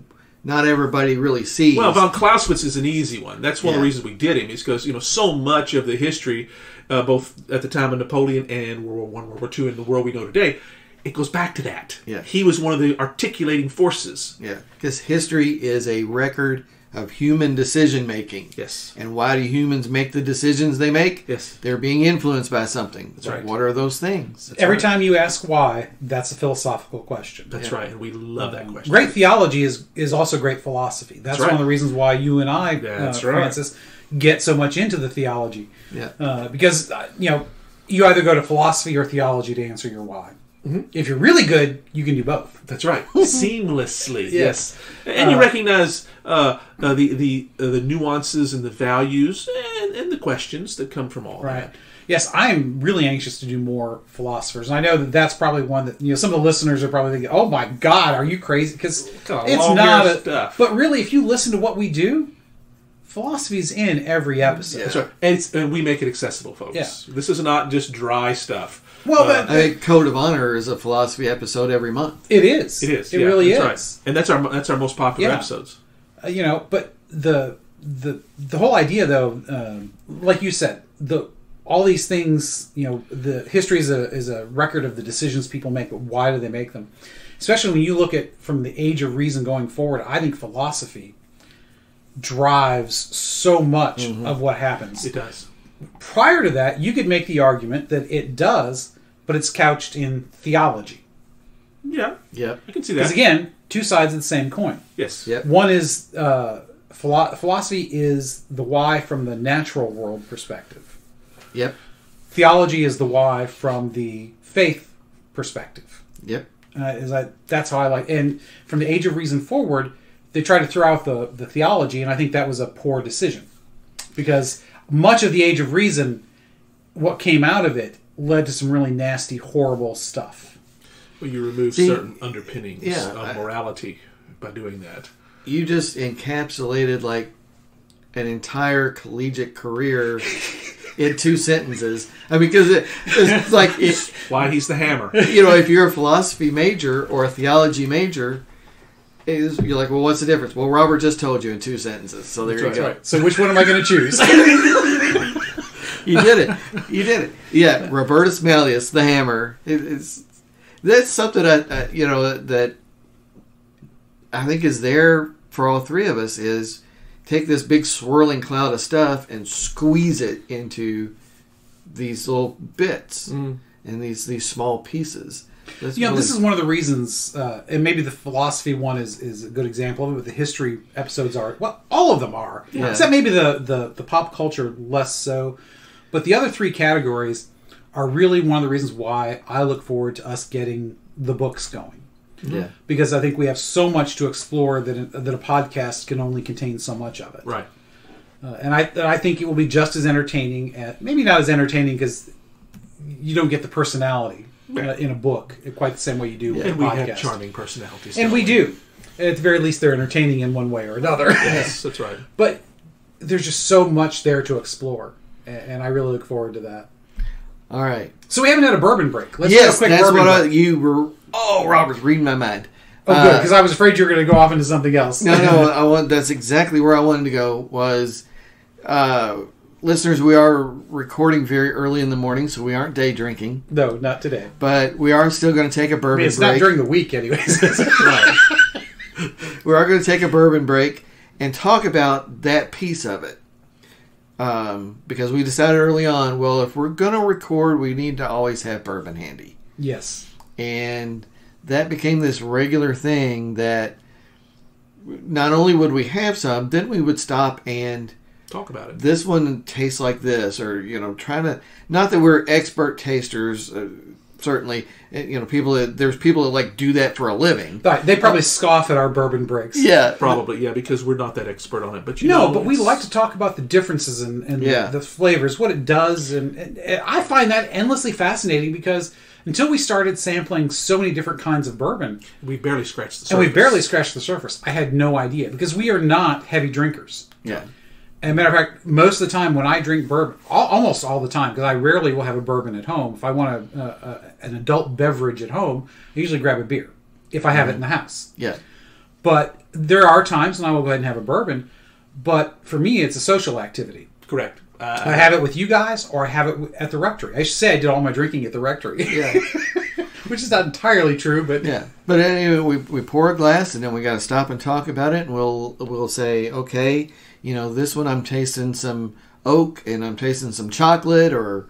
not everybody really sees. Well, von Clausewitz is an easy one. That's one of the reasons we did him, is because so much of the history, both at the time of Napoleon and World War I, World War II, and the world we know today. It goes back to that. Yeah. He was one of the articulating forces. Yeah, because history is a record of human decision-making. Yes. And why do humans make the decisions they make? Yes. They're being influenced by something. That's right. What are those things? Every time you ask why, that's a philosophical question. That's right, and we love that question. Great theology is also great philosophy. That's one of the reasons why you and I, Francis, get so much into the theology. Yeah. Because, you either go to philosophy or theology to answer your why. Mm-hmm. If you're really good, you can do both. That's right, seamlessly. Yes, and you recognize the nuances and the values and the questions that come from all that. Yes, I am really anxious to do more philosophers, and I know that's probably one that some of the listeners are probably thinking, "Oh my God, are you crazy?" Because it's not stuff. But really, if you listen to what we do. Philosophy's in every episode. That's right. And we make it accessible, folks. Yeah. This is not just dry stuff. Well, I think Code of Honor is a philosophy episode every month. It is. It is. It really is. Right. And that's our most popular episodes. But the whole idea, though, like you said, all these things, the history is a record of the decisions people make, but why do they make them? Especially when you look at from the age of reason going forward, I think philosophy drives so much of what happens. It does. Prior to that, you could make the argument that it does, but it's couched in theology. Yeah. I can see that. Because again, two sides of the same coin. Yes. Yep. One is philosophy is the why from the natural world perspective. Yep. Theology is the why from the faith perspective. Yep. That's how I like. And from the age of reason forward, they tried to throw out the theology, and I think that was a poor decision. Because much of the Age of Reason, what came out of it, led to some really nasty, horrible stuff. Well, you remove certain underpinnings of morality by doing that. You just encapsulated, like, an entire collegiate career in 2 sentences. I mean, because it's like... why he's the hammer. If you're a philosophy major or a theology major... You're like, well, what's the difference? Well, Robert just told you in 2 sentences, so there you go. Right. So which one am I going to choose? You did it. Yeah, Robertus Malleus, the hammer. That's something that I think is there for all 3 of us. Is take this big swirling cloud of stuff and squeeze it into these little bits and these small pieces. This is one of the reasons, and maybe the philosophy one is a good example of it, but the history episodes are, well, all of them are. Yeah. Except maybe the pop culture less so. But the other 3 categories are really one of the reasons why I look forward to us getting the books going. Yeah. Because I think we have so much to explore that a podcast can only contain so much of it. Right. And I think it will be just as entertaining, maybe not as entertaining because you don't get the personality in a book quite the same way you do with a podcast. And we have charming personalities. And we do. At the very least, they're entertaining in one way or another. Yes, that's right. But there's just so much there to explore, and I really look forward to that. All right. So we haven't had a bourbon break. Let's yes, do a quick bourbon break. You were... Oh, Robert's reading my mind. Oh, good, because I was afraid you were going to go off into something else. No, that's exactly where I wanted to go, was... listeners, we are recording very early in the morning, so we aren't day drinking. No, not today. But we are still going to take a bourbon break. It's not during the week, anyways. Right. We are going to take a bourbon break and talk about that piece of it. Because we decided early on, well, if we're going to record, we need to always have bourbon handy. Yes. And that became this regular thing that not only would we have some, then we would stop and talk about it. This one tastes like this, or, trying to, not that we're expert tasters, certainly, there's people that like do that for a living. Right. They probably scoff at our bourbon breaks. Yeah. Probably, yeah, because we're not that expert on it. But but we like to talk about the differences and the flavors, what it does. And I find that endlessly fascinating because until we started sampling so many different kinds of bourbon, we barely scratched the surface. And we barely scratched the surface. I had no idea because we are not heavy drinkers. Yeah. As a matter of fact, most of the time when I drink bourbon, almost all the time, because I rarely will have a bourbon at home. If I want an adult beverage at home, I usually grab a beer if I have it in the house. Yeah. But there are times when I will go ahead and have a bourbon. But for me, it's a social activity. Correct. I have it with you guys, or I have it at the rectory. I should say I did all my drinking at the rectory. Yeah. Which is not entirely true, but yeah. But anyway, we pour a glass, and then we got to stop and talk about it, and we'll say, okay, this one I'm tasting some oak, and I'm tasting some chocolate, or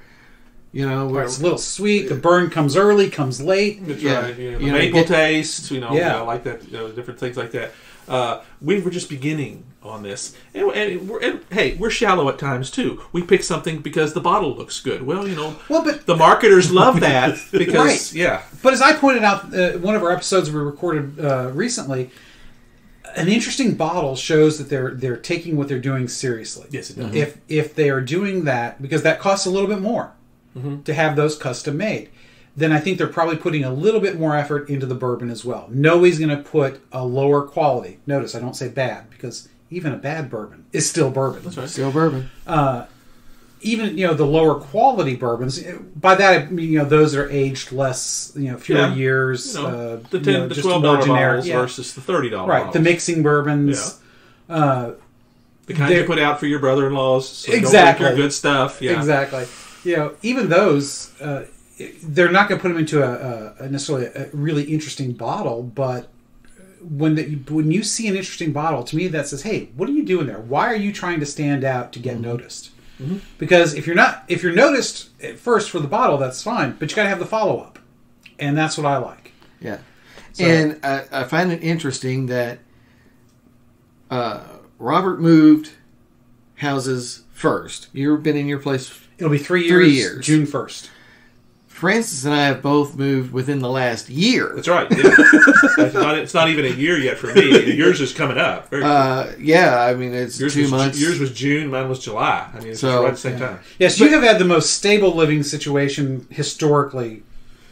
it's a little sweet. The burn comes early, comes late. That's right. The maple taste. I like that. Different things like that. We were just beginning on this, and we're shallow at times too. We pick something because the bottle looks good. But the marketers love that because right. But as I pointed out, one of our episodes we recorded recently, an interesting bottle shows that they're taking what they're doing seriously. Yes, it does. Mm-hmm. If they are doing that, because that costs a little bit more to have those custom made, then I think they're probably putting a little bit more effort into the bourbon as well. Nobody's going to put a lower quality. Notice I don't say bad, because even a bad bourbon is still bourbon. That's right. Still bourbon. Even the lower quality bourbons. By that I mean those are aged less, fewer years. The $12 bottles versus the $30 bottles. Right. The mixing bourbons. Yeah. The kind you put out for your brother-in-laws. So exactly. Don't drink your good stuff. Yeah. Exactly. Even those. They're not going to put them into a necessarily a really interesting bottle, but when you see an interesting bottle, to me that says, "Hey, what are you doing there? Why are you trying to stand out to get noticed?" Mm-hmm. Because if you're noticed at first for the bottle, that's fine, but you got to have the follow up, and that's what I like. Yeah, so, and I find it interesting that Robert moved houses first. You've been in your place. It'll be 3 years. June 1st. Francis and I have both moved within the last year. That's right. Yeah. It's not even a year yet for me. Yours is coming up. Yeah, I mean, it's yours 2 months. Yours was June, mine was July. I mean, it's right at the same time. Yes, you have had the most stable living situation historically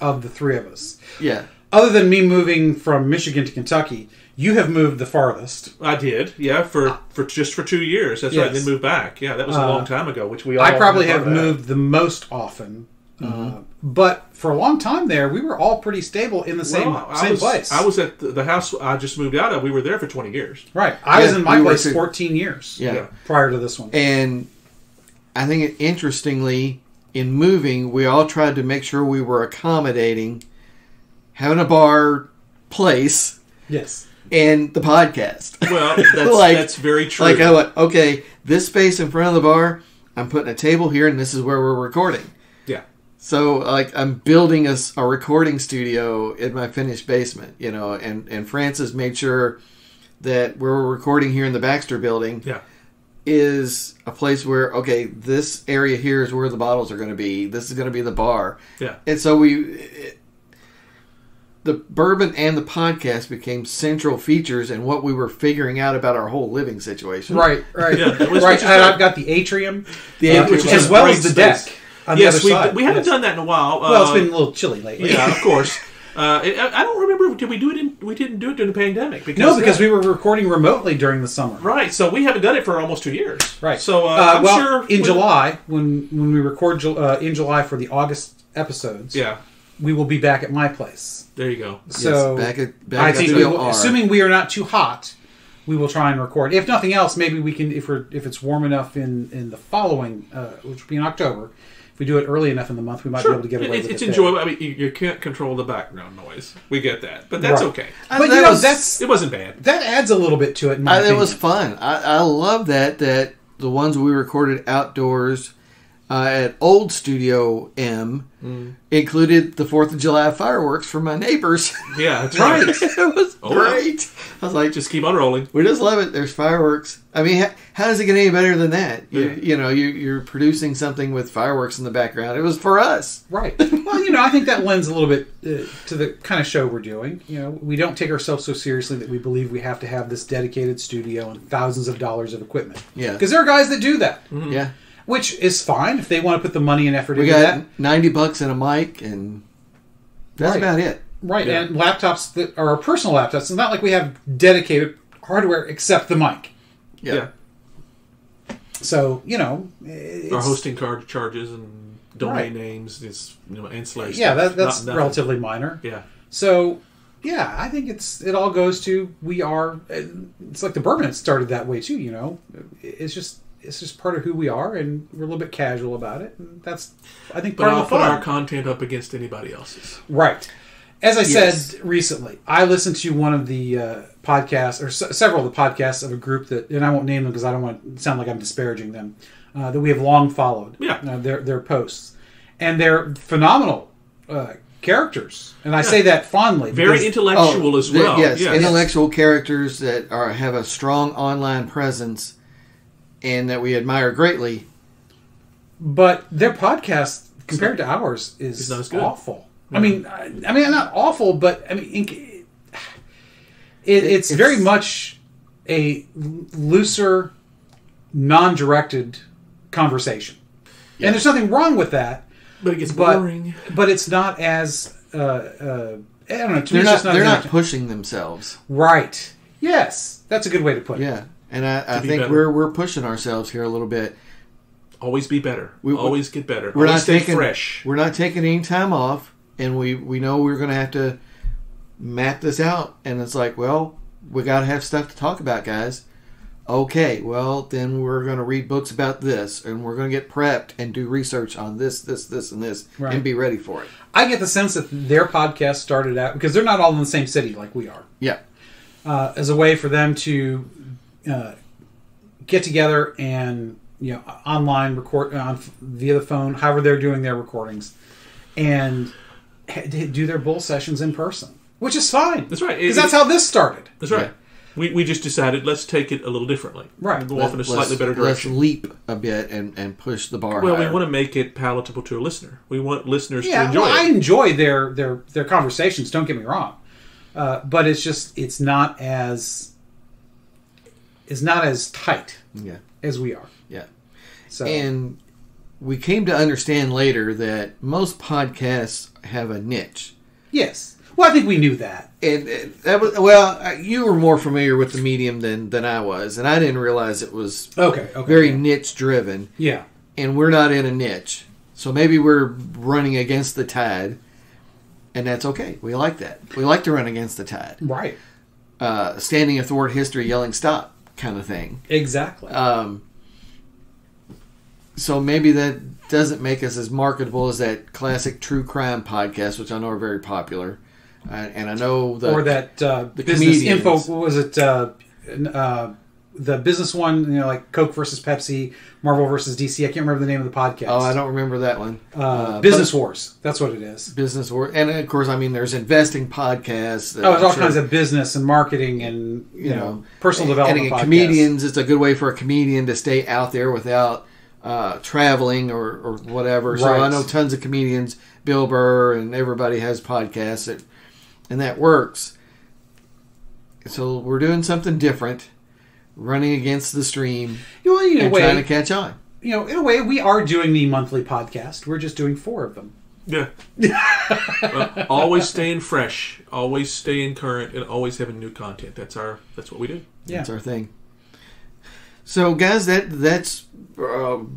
of the three of us. Yeah. Other than me moving from Michigan to Kentucky, you have moved the farthest. I did, yeah, for 2 years. That's right, and then moved back. Yeah, that was a long time ago, which we all I probably have moved the most often. Mm-hmm. But for a long time there, we were all pretty stable in the same place. I was at the house I just moved out of. We were there for 20 years. Right. I was in my place 14 years prior to this one. And I think interestingly, in moving, we all tried to make sure we were accommodating having a bar place. Yes. And the podcast. Well, that's very true. Like I went, okay, this space in front of the bar, I'm putting a table here, and this is where we're recording. Yeah. So, I'm building a recording studio in my finished basement, and Francis made sure that we were recording here in the Baxter building. Yeah. is a place where, okay, this area here is where the bottles are going to be. This is going to be the bar. Yeah. And so the bourbon and the podcast became central features in what we were figuring out about our whole living situation. Right. Yeah, Right. And I've got the atrium, which is as well as the deck on the other side. We haven't done that in a while. Well, it's been a little chilly lately. Yeah, of course. I don't remember. Did we do it? We didn't do it during the pandemic. Because we were recording remotely during the summer. Right. So we haven't done it for almost 2 years. Right. So I'm sure in July, when we record in July for the August episodes, we will be back at my place. There you go. So back at I think assuming we are not too hot, we will try and record. If nothing else, maybe we can. If it's warm enough in the following, which will be in October. If we do it early enough in the month, we might be able to get away with it. It's enjoyable. I mean, you can't control the background noise. We get that, but that's okay. But it wasn't bad. That adds a little bit to it. In my opinion. It was fun. I love that the ones we recorded outdoors at Old Studio M included the 4th of July fireworks from my neighbors. Yeah, that's right. It was great. I was like, just keep on rolling. We just love it. There's fireworks. I mean, how does it get any better than that? You're producing something with fireworks in the background. It was for us. Right. Well, I think that lends a little bit to the kind of show we're doing. We don't take ourselves so seriously that we believe we have to have this dedicated studio and thousands of dollars of equipment. Yeah. Because there are guys that do that. Mm-hmm. Yeah. Which is fine if they want to put the money and effort into that. that. $90 and a mic, and that's about it. Right, and laptops that are our personal laptops. It's not like we have dedicated hardware except the mic. Yeah. So, our hosting card charges and domain names is ancillary. Yeah, stuff. that's relatively minor. Yeah. So, yeah, I think it all goes to it's like the bourbon started that way too, It's just part of who we are, and we're a little bit casual about it. And that's, I think, part of the fun. Put our content up against anybody else's. Right. As I said recently, I listened to one of the podcasts, or several of the podcasts of a group that, and I won't name them because I don't want to sound like I'm disparaging them, that we have long followed. Yeah. Their posts. And they're phenomenal characters. And I say that fondly. Very intellectual as well. Yes, intellectual characters that have a strong online presence and that we admire greatly. But their podcast, compared to ours, is not as good. Awful. No. I mean, not awful, but it's very much a looser, non-directed conversation. Yeah. And there's nothing wrong with that. But it gets boring. But it's not as I don't know. They're not pushing themselves. Right. Yes, that's a good way to put it. Yeah. And I think we're pushing ourselves here a little bit. Always be better. Always get better. We're always not stay fresh. We're not taking any time off, and we know we're going to have to map this out. And it's like, well, we got to have stuff to talk about, guys. Okay, well, then we're going to read books about this, and we're going to get prepped and do research on this, and this, and be ready for it. I get the sense that their podcast started out, because they're not all in the same city like we are. Yeah. As a way for them to get together and online record via the phone, however they're doing their recordings, and do their bull sessions in person, which is fine. That's right, because that's how this started. That's right. Yeah. We just decided let's take it a little differently. Right, go off in a slightly better direction. Let's leap a bit and push the bar. Well, higher. We want to make it palatable to a listener. We want listeners to enjoy it. I enjoy their conversations. Don't get me wrong, but it's not as tight as we are. Yeah. So. And we came to understand later that most podcasts have a niche. Yes. Well, I think we knew that. And that was you were more familiar with the medium than I was, and I didn't realize it was very niche driven. Yeah. And we're not in a niche. So maybe we're running against the tide, and that's okay. We like that. We like to run against the tide. Right. Standing athwart history, yelling stop kind of thing. Exactly. So maybe that doesn't make us as marketable as that classic true crime podcast, which I know are very popular. And I know or that the business comedians. info. What was it? the business one, like Coke versus Pepsi, Marvel versus DC. I can't remember the name of the podcast. Oh, I don't remember that one. Business Wars. That's what it is. Business Wars. And, of course, there's investing podcasts. There's all kinds of business and marketing and, personal development podcasts. Comedians, it's a good way for a comedian to stay out there without traveling or whatever. Right. So I know tons of comedians, Bill Burr, and everybody has podcasts, and that works. So we're doing something different. Running against the stream and trying to catch on. In a way, we are doing the monthly podcast. We're just doing 4 of them. Yeah. Well, always staying fresh, always staying current, and always having new content. That's what we do. Yeah. That's our thing. So, guys, that's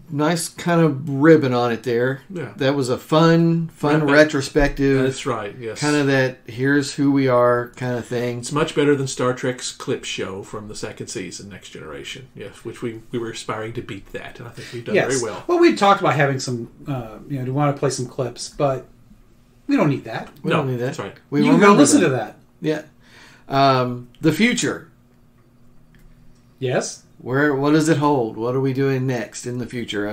nice kind of ribbon on it there. Yeah. That was a fun retrospective. That's right, yes. Kind of that here's who we are kind of thing. It's much better than Star Trek's clip show from the second season, Next Generation, yes, which we were aspiring to beat that, and I think we've done very well. Well, we talked about having some, do want to play some clips, but we don't need that. We don't need that. That's right. You can go listen to that. Yeah. The future. Yes. What does it hold? What are we doing next in the future?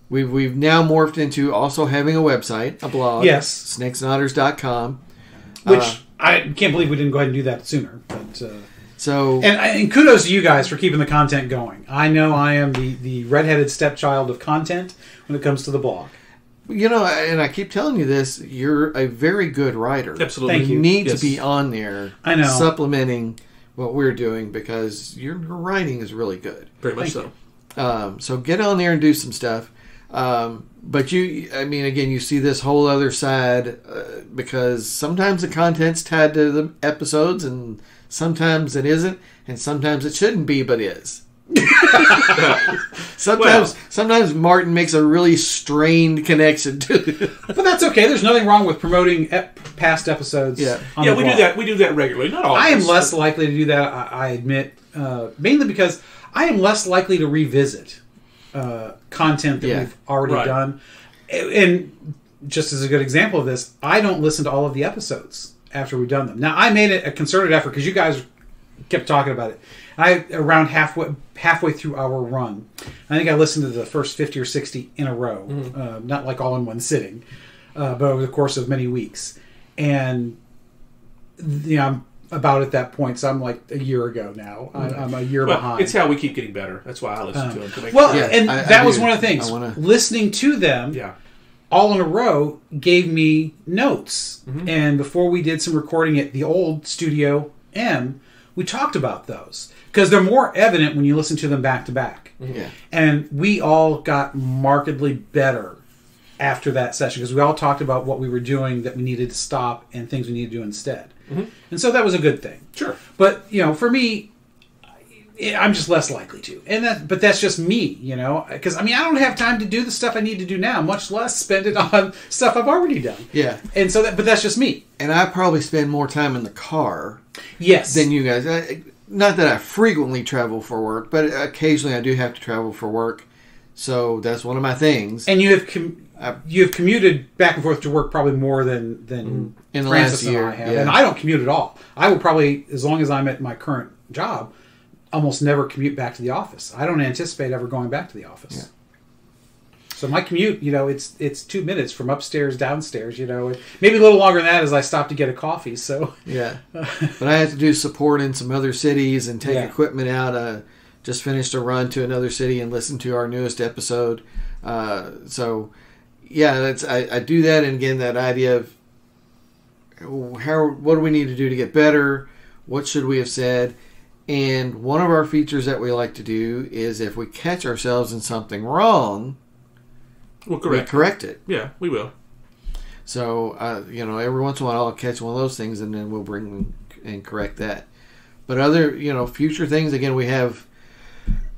We've now morphed into also having a website, a blog. Yes. snakesnotters.com. Which I can't believe we didn't go ahead and do that sooner. But so and kudos to you guys for keeping the content going. I know I am the redheaded stepchild of content when it comes to the blog. And I keep telling you this, you're a very good writer. Absolutely. Thank you. You need to be on there. I know. Supplementing what we're doing because your writing is really good. Very much so. So get on there and do some stuff. But you see this whole other side because sometimes the content's tied to the episodes and sometimes it isn't and sometimes it shouldn't be but is. Sometimes Martin makes a really strained connection to it. But that's okay. There's nothing wrong with promoting past episodes. Yeah, on the we blog. do that. We do that regularly. Not all. I am less likely to do that. I admit, mainly because I am less likely to revisit content that we've already done. And just as a good example of this, I don't listen to all of the episodes after we've done them. Now, I made it a concerted effort because you guys kept talking about it. Around halfway through our run, I think I listened to the first 50 or 60 in a row, not like all in one sitting, but over the course of many weeks. And I'm about at that point, so I'm like a year ago now. I'm a year behind. It's how we keep getting better. That's why I listen to them. To make that was one of the things. Listening to them all in a row gave me notes. Mm-hmm. And before we did some recording at the old Studio M, we talked about those. Because they're more evident when you listen to them back to back. Yeah. And we all got markedly better after that session because we all talked about what we were doing that we needed to stop and things we needed to do instead. Mm-hmm. And so that was a good thing. Sure. But, for me, I'm just less likely to. But that's just me, Because, I don't have time to do the stuff I need to do now, much less spend it on stuff I've already done. Yeah. And so but that's just me. And I probably spend more time in the car than you guys. Not that I frequently travel for work, but occasionally I do have to travel for work. So that's one of my things. And you have commuted back and forth to work probably more than in the Francis last year. and I have. Yeah. And I don't commute at all. I will probably, as long as I'm at my current job, almost never commute back to the office. I don't anticipate ever going back to the office. Yeah. So my commute, it's 2 minutes from upstairs downstairs. Maybe a little longer than that as I stop to get a coffee. So yeah, but I have to do support in some other cities and take equipment out. Just finished a run to another city and listened to our newest episode. So yeah, I do that, and again, that idea of what do we need to do to get better? What should we have said? And one of our features that we like to do is if we catch ourselves in something wrong, we correct it. Yeah, we will. So, every once in a while I'll catch one of those things and then we'll bring and correct that. But other, future things, again, we have,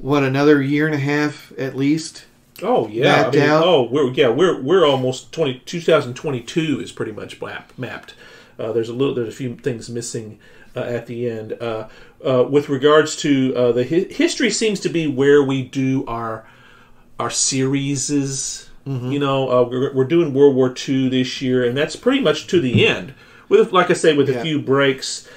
another year and a half at least? Oh, yeah. We're almost 2022 is pretty much mapped. There's a few things missing at the end. With regards to the history seems to be where we do our series. Mm-hmm. We're doing World War II this year, and that's pretty much to the end. With, like I say, with a few breaks.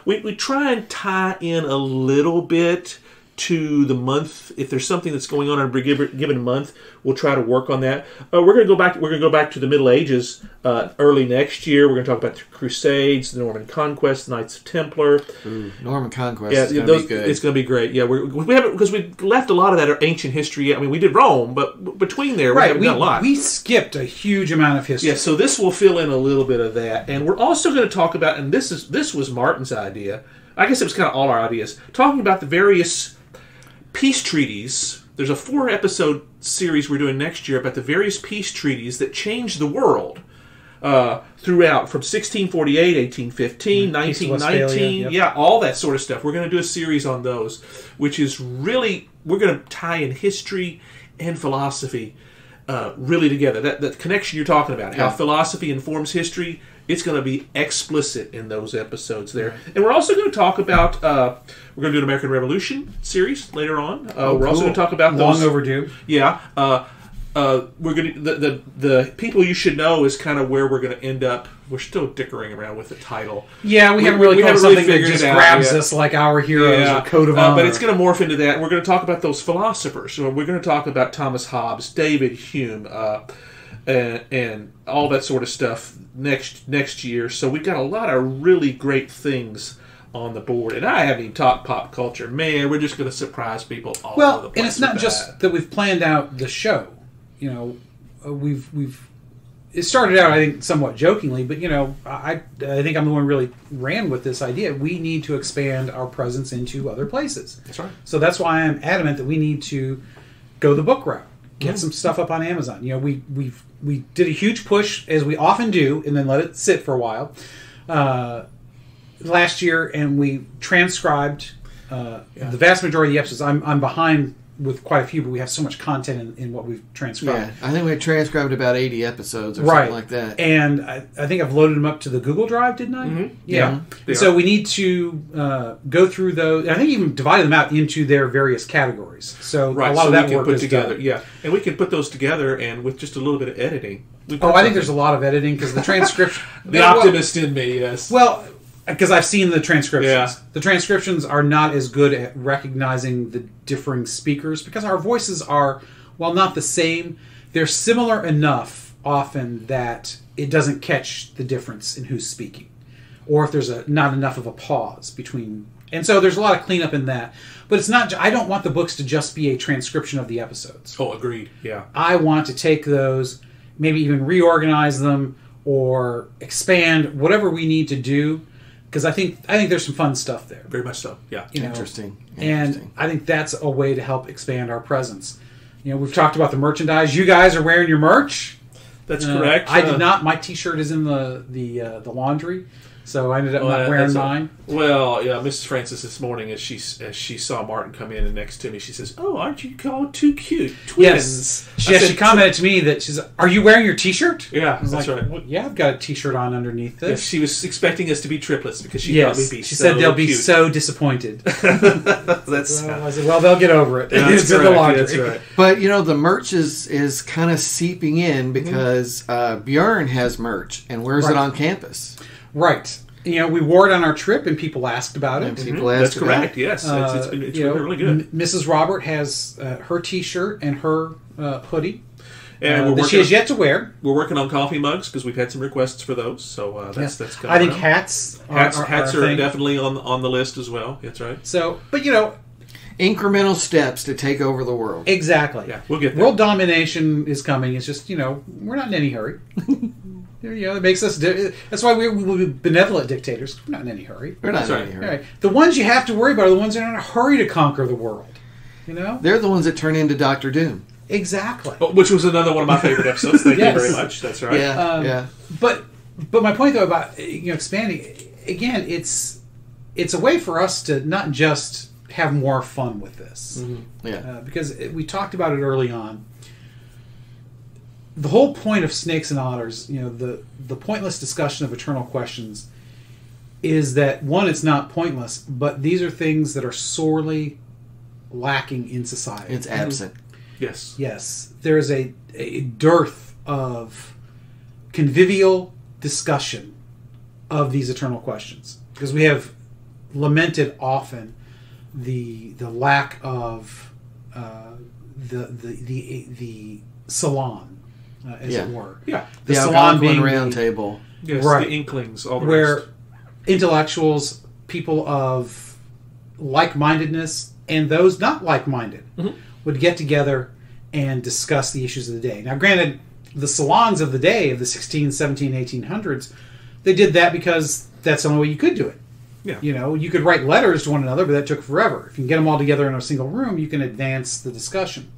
We try and tie in a little bit to the month. If there's something that's going on in a given month, we'll try to work on that. We're going to go back. We're going to go back to the Middle Ages early next year. We're going to talk about the Crusades, the Norman Conquest, the Knights of Templar. Ooh, Norman Conquest. Is going to be good. It's going to be great. Yeah, we haven't, because we left a lot of that ancient history. I mean, we did Rome, but between there, we haven't done a lot. We skipped a huge amount of history. Yeah, so this will fill in a little bit of that, and we're also going to talk about. And this was Martin's idea. I guess it was kind of all our ideas. Talking about the various peace treaties. There's a 4-episode series we're doing next year about the various peace treaties that changed the world throughout, from 1648, 1815, 1919, yep. all that sort of stuff. We're going to do a series on those, which is really, we're going to tie in history and philosophy really together. That connection you're talking about, how philosophy informs history, it's going to be explicit in those episodes there. And we're also going to talk about, we're going to do an American Revolution series later on. We're also going to talk about those. Long overdue. Yeah. We're going to, the people you should know is kind of where we're going to end up. We're still dickering around with the title. Yeah, we haven't really something that just grabs us like Our Heroes or Code of Honor. But it's going to morph into that. We're going to talk about those philosophers. So we're going to talk about Thomas Hobbes, David Hume, and all that sort of stuff next year. So we've got a lot of really great things on the board. And I haven't even talked pop culture. Man, we're just going to surprise people all over the place. And it's not just that we've planned out the show. You know, it started out, I think, somewhat jokingly, but, you know, I think I'm the one who really ran with this idea. We need to expand our presence into other places. That's right. So that's why I'm adamant that we need to go the book route. Get some stuff up on Amazon. You know, we did a huge push, as we often do, and then let it sit for a while last year, and we transcribed the vast majority of the episodes. I'm behind with quite a few, but we have so much content in what we've transcribed. Yeah, I think we transcribed about 80 episodes or something like that. And I think I've loaded them up to the Google Drive, didn't I? Mm-hmm. Yeah. So we need to go through those. I think even divided them out into their various categories. So a lot of that work is together. done. Yeah, and we can put those together, and with just a little bit of editing. I think there's a lot of editing because the transcription... the optimist in me, yes. Well... Because I've seen the transcriptions. Yeah. The transcriptions are not as good at recognizing the differing speakers because our voices are, while not the same, they're similar enough often that it doesn't catch the difference in who's speaking. Or if there's not enough of a pause between... And so there's a lot of cleanup in that. But it's not... I don't want the books to just be a transcription of the episodes. Oh, agreed. Yeah. I want to take those, maybe even reorganize them or expand whatever we need to do. Because I think there's some fun stuff there. Very much so, yeah. Interesting. And I think that's a way to help expand our presence. You know, we've talked about the merchandise. You guys are wearing your merch. That's correct. I did not. My T-shirt is in the laundry, so I ended up not wearing mine. Well, yeah, Mrs. Francis this morning, as she saw Martin come in and next to me, she says, "Oh, aren't you called too cute twins?" Yes. She commented to me that she's, "Are you wearing your T-shirt?" Yeah, that's right. Well, yeah, I've got a T-shirt on underneath this. Yes, she was expecting us to be triplets because she thought we'd be she said they'll be so disappointed. That's I said, well, they'll get over it. It's in the laundry. That's right. But, you know, the merch is kind of seeping in because Bjorn has merch and wears it on campus. Right. You know, we wore it on our trip, and people asked about it. That's correct. Yes, it's been really good. Mrs. Robert has her T-shirt and her hoodie, and that she has yet to wear. We're working on coffee mugs because we've had some requests for those. So that's coming. I think hats are definitely on the list as well. That's right. So, but you know, incremental steps to take over the world. Exactly. Yeah, we'll get there. World domination is coming. It's just, you know, we're not in any hurry. You know, it makes us... That's why we're benevolent dictators. We're not in any hurry. We're not in any hurry. Right. The ones you have to worry about are the ones that are in a hurry to conquer the world. You know? They're the ones that turn into Dr. Doom. Exactly. Which was another one of my favorite episodes. Thank you very much. That's right. Yeah. But my point, though, about expanding... Again, it's a way for us to not just have more fun with this. Mm-hmm. Yeah. Because we talked about it early on. The whole point of Snakes and Otters, you know, the pointless discussion of eternal questions, is that, one, it's not pointless, but these are things that are sorely lacking in society. It's absent. Yes. Yes. There is a dearth of convivial discussion of these eternal questions. Because we have lamented often the lack of the salon, as it were. Yeah. The salon Algonquin being round table. Yes, right, the Inklings, all the where rest. intellectuals, people of like-mindedness, and those not like-minded would get together and discuss the issues of the day. Now, granted, the salons of the day, of the 16, 17, 1800s, they did that because that's the only way you could do it. Yeah. You know, you could write letters to one another, but that took forever. If you can get them all together in a single room, you can advance the discussion.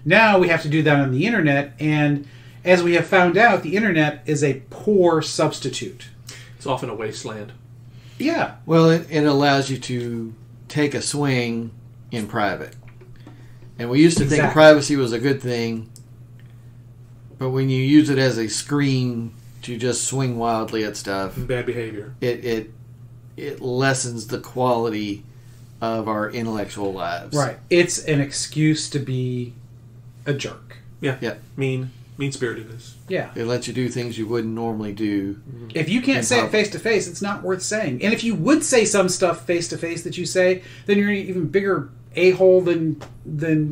Now we have to do that on the internet, and as we have found out, the internet is a poor substitute. It's often a wasteland. Yeah. Well, it allows you to take a swing in private. And we used to think privacy was a good thing, but when you use it as a screen to just swing wildly at stuff, Bad behavior. it lessens the quality of our intellectual lives. Right. It's an excuse to be a jerk. Yeah. Yeah. Mean-spiritedness. Yeah. It lets you do things you wouldn't normally do. If you can't say it face to face, it's not worth saying. And if you would say some stuff face to face that you say, then you're an even bigger a-hole than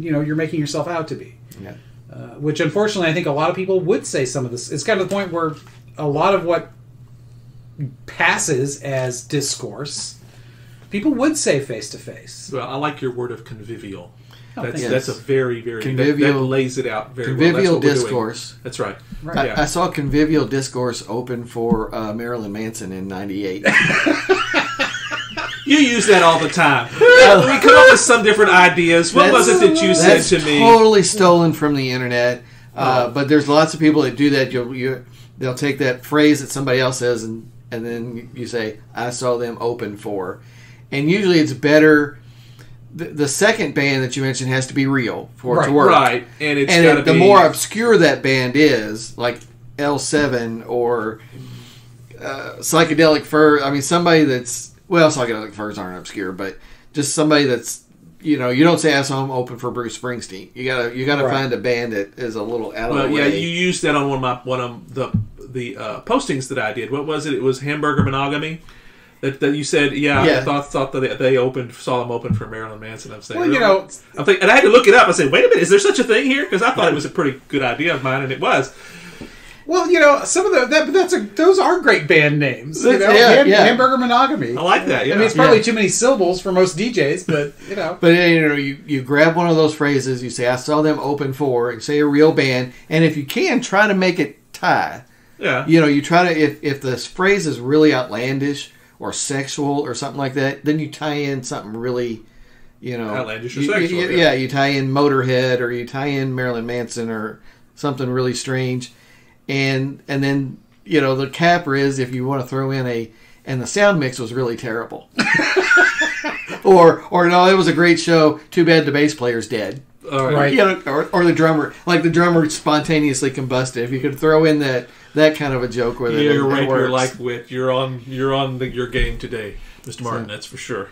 you're making yourself out to be. Yeah. Which unfortunately, I think a lot of people would say some of this. It's kind of the point where a lot of what passes as discourse, people would say face to face. Well, I like your word of convivial. Thanks. That's a very, very... Convivial- that lays it out very well. Convivial That's what we're doing. discourse. That's right. Right. Yeah. I saw Convivial Discourse open for Marilyn Manson in '98. You use that all the time. We come up with some different ideas. What was it that you said That's to me? totally stolen from the internet. But there's lots of people that do that. They'll take that phrase that somebody else says and then you say, I saw them open for. And usually it's better... The second band that you mentioned has to be real for it to work. Right. And it's got to be... the more obscure that band is, like L7 or Psychedelic Furs, I mean, somebody that's... Well, Psychedelic Furs aren't obscure, but just somebody that's... You don't say I saw them open for Bruce Springsteen. You gotta find a band that is a little out of the way. Yeah, you used that on one of the postings that I did. What was it? It was Hamburger Monogamy. That you said, I thought that they saw them open for Marilyn Manson. I'm saying, Well, I'm thinking, and I had to look it up. I said, wait a minute, is there such a thing here? Because I thought it was a pretty good idea of mine, and it was. Well, some of those are great band names. Hamburger Monogamy. I like that. Yeah. I mean, it's probably too many syllables for most DJs, but But you grab one of those phrases. You say, "I saw them open for," and say a real band, and if you can, try to make it tie. Yeah. You try to if this phrase is really outlandish or sexual or something like that, then you tie in something really, outlandish or sexual. You tie in Motorhead or you tie in Marilyn Manson or something really strange. And then, the capper is if you want to throw in and the sound mix was really terrible. or no, it was a great show. Too bad the bass player's dead. right. Or the drummer. Like the drummer spontaneously combusted. If you could throw in that kind of a joke with it. You're right. You're like wit. You're on your game today, Mr. Martin. That's for sure.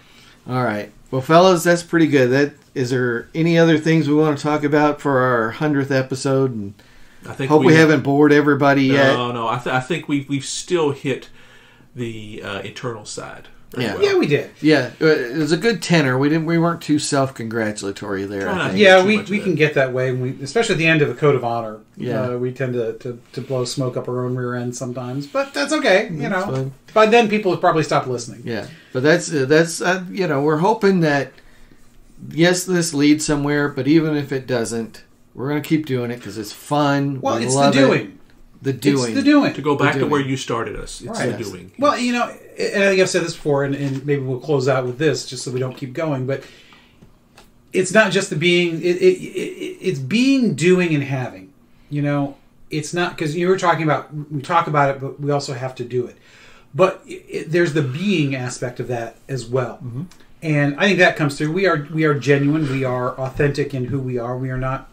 All right. Well, fellas, that's pretty good. Is there any other things we want to talk about for our 100th episode? And I think we haven't bored everybody yet. No. I think we've still hit the internal side. Yeah, we did. Yeah, it was a good tenor. We weren't too self-congratulatory there. I think. Yeah, we can get that way, especially at the end of a code of honor. Yeah, we tend to blow smoke up our own rear end sometimes, but that's okay. That's fine. By then people have probably stopped listening. Yeah, but that's we're hoping that yes, this leads somewhere, but even if it doesn't, we're going to keep doing it because it's fun. Well, it's love the doing. The doing. It's the doing. To go back to where you started us. It's right. the doing. Well, and I think I've said this before, and maybe we'll close out with this just so we don't keep going, but it's not just the being, it's being, doing, and having. It's not, because we talk about it, but we also have to do it. But there's the being aspect of that as well. Mm-hmm. And I think that comes through. We are genuine. We are authentic in who we are. We are not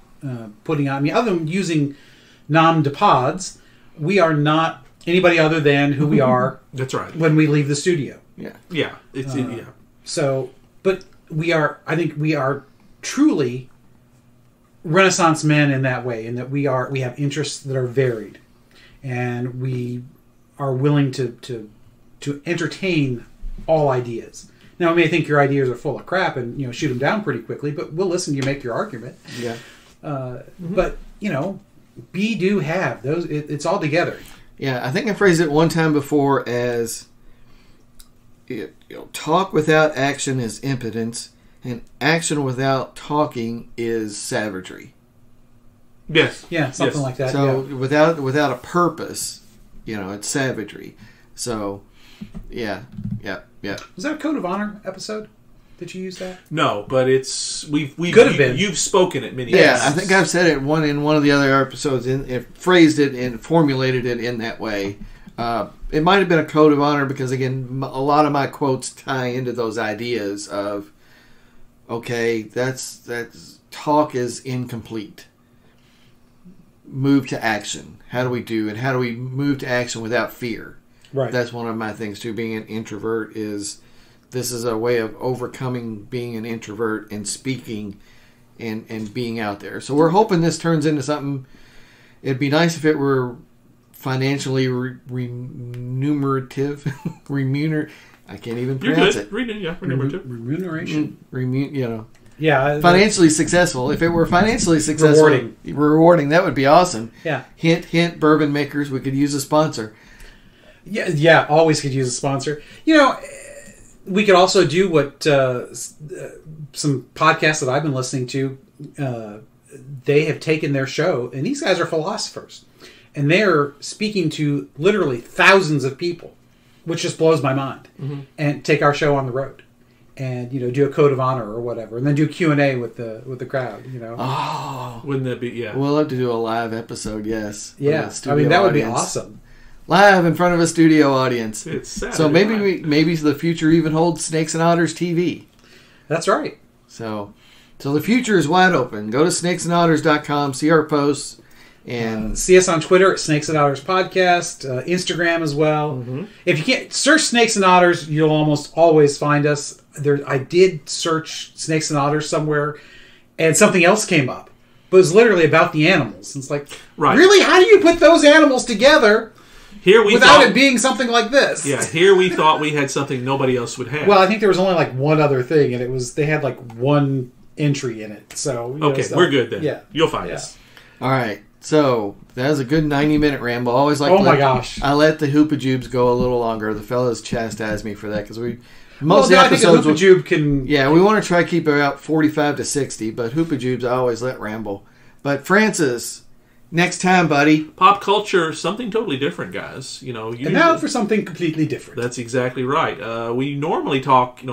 putting on, other than using nom de pods, we are not anybody other than who we are. That's right. When we leave the studio. Yeah. Yeah. Yeah. So, but I think we are truly Renaissance men in that way, in that we have interests that are varied, and we are willing to entertain all ideas. Now, we may think your ideas are full of crap and, shoot them down pretty quickly, but we'll listen to you make your argument. Yeah. But, be, do, have. Those. It's all together. Yeah, I think I phrased it one time before as talk without action is impotence, and action without talking is savagery. Yes. Yeah, something like that. So without a purpose, it's savagery. So, yeah. Was that a Code of Honor episode? Did you use that? No, but we've could have been. You've spoken it many. Yeah, times. I think I've said it in one of the other episodes. Phrased it and formulated it in that way. It might have been a code of honor because, again, a lot of my quotes tie into those ideas of, okay, that's talk is incomplete. Move to action. How do we do it? How do we move to action without fear? Right. That's one of my things too. Being an introvert this is a way of overcoming being an introvert and speaking and being out there. So we're hoping this turns into something. It'd be nice if it were financially remunerative. I can't even pronounce it. Remuneration. Yeah. Financially successful. If it were financially successful, rewarding, that would be awesome. Yeah. Hint, hint, bourbon makers. We could use a sponsor. Yeah. Always could use a sponsor. We could also do what some podcasts that I've been listening to, they have taken their show, and these guys are philosophers, and they're speaking to literally thousands of people, which just blows my mind, and take our show on the road and, do a code of honor or whatever, and then do Q&A with the crowd, Oh. Wouldn't that be, yeah. We'll have to do a live episode, yes. Yeah, that would be awesome. Live in front of a studio audience. It's Saturday so maybe night. maybe the future even holds Snakes and Otters TV. That's right. So the future is wide open. Go to snakesandotters.com, see our posts, and see us on Twitter at Snakes and Otters Podcast, Instagram as well. Mm-hmm. If you can't search Snakes and Otters, you'll almost always find us. I did search Snakes and Otters somewhere, and something else came up. But it was literally about the animals. It's like, really? How do you put those animals together? Without it being something like this. Yeah, here we thought we had something nobody else would have. Well, I think there was only one other thing, and they had one entry in it. So we're good then. Yeah, you'll find us. All right. So that was a good 90-minute ramble. Always like. Oh my gosh! I let the Hoopajoobs go a little longer. The fellas chastised me for that because I think a Hoopajoob can. Yeah, we want to try to keep it about 45 to 60, but Hoopajoobs I always let ramble. But Francis. Next time, buddy. Pop culture, something totally different, guys. And now for something completely different. That's exactly right. We normally talk,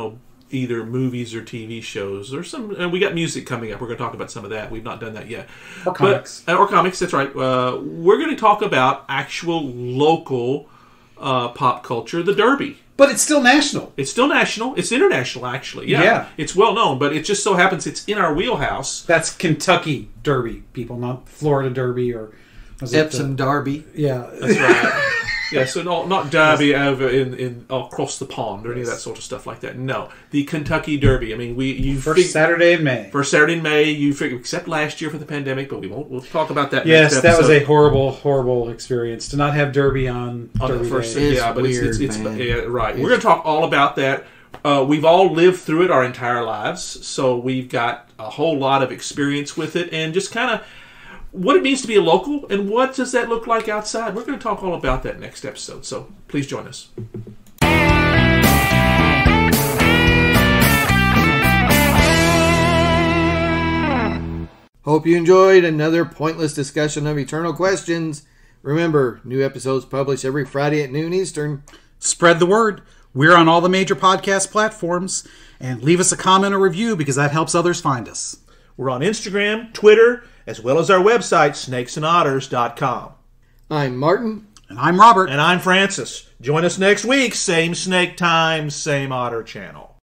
either movies or TV shows or and we got music coming up. We're going to talk about some of that. We've not done that yet. Or comics. Or comics, that's right. We're going to talk about actual local pop culture, the Derby. But it's still national. It's still national. It's international, actually. Yeah. It's well known, but it just so happens it's in our wheelhouse. That's Kentucky Derby, people, not Florida Derby or Epsom Derby. Yeah, that's right. Yeah, so not Derby over in across the pond or any of that sort of stuff like that. No, the Kentucky Derby. I mean, first Saturday in May. First Saturday in May. You figure, except last year for the pandemic, but we won't. We'll talk about that. Yes, next that was a horrible, horrible experience to not have Derby on Derby the first. Day. Yeah, but weird, it's right. We're going to talk all about that. We've all lived through it our entire lives, so we've got a whole lot of experience with it, and just kind of what it means to be a local, and what does that look like outside. We're going to talk all about that next episode, so please join us. Hope you enjoyed another pointless discussion of eternal questions. Remember, new episodes published every Friday at noon Eastern. Spread the word. We're on all the major podcast platforms, and leave us a comment or review because that helps others find us. We're on Instagram, Twitter, as well as our website, snakesandotters.com. I'm Martin. And I'm Robert. And I'm Francis. Join us next week. Same snake time, same otter channel.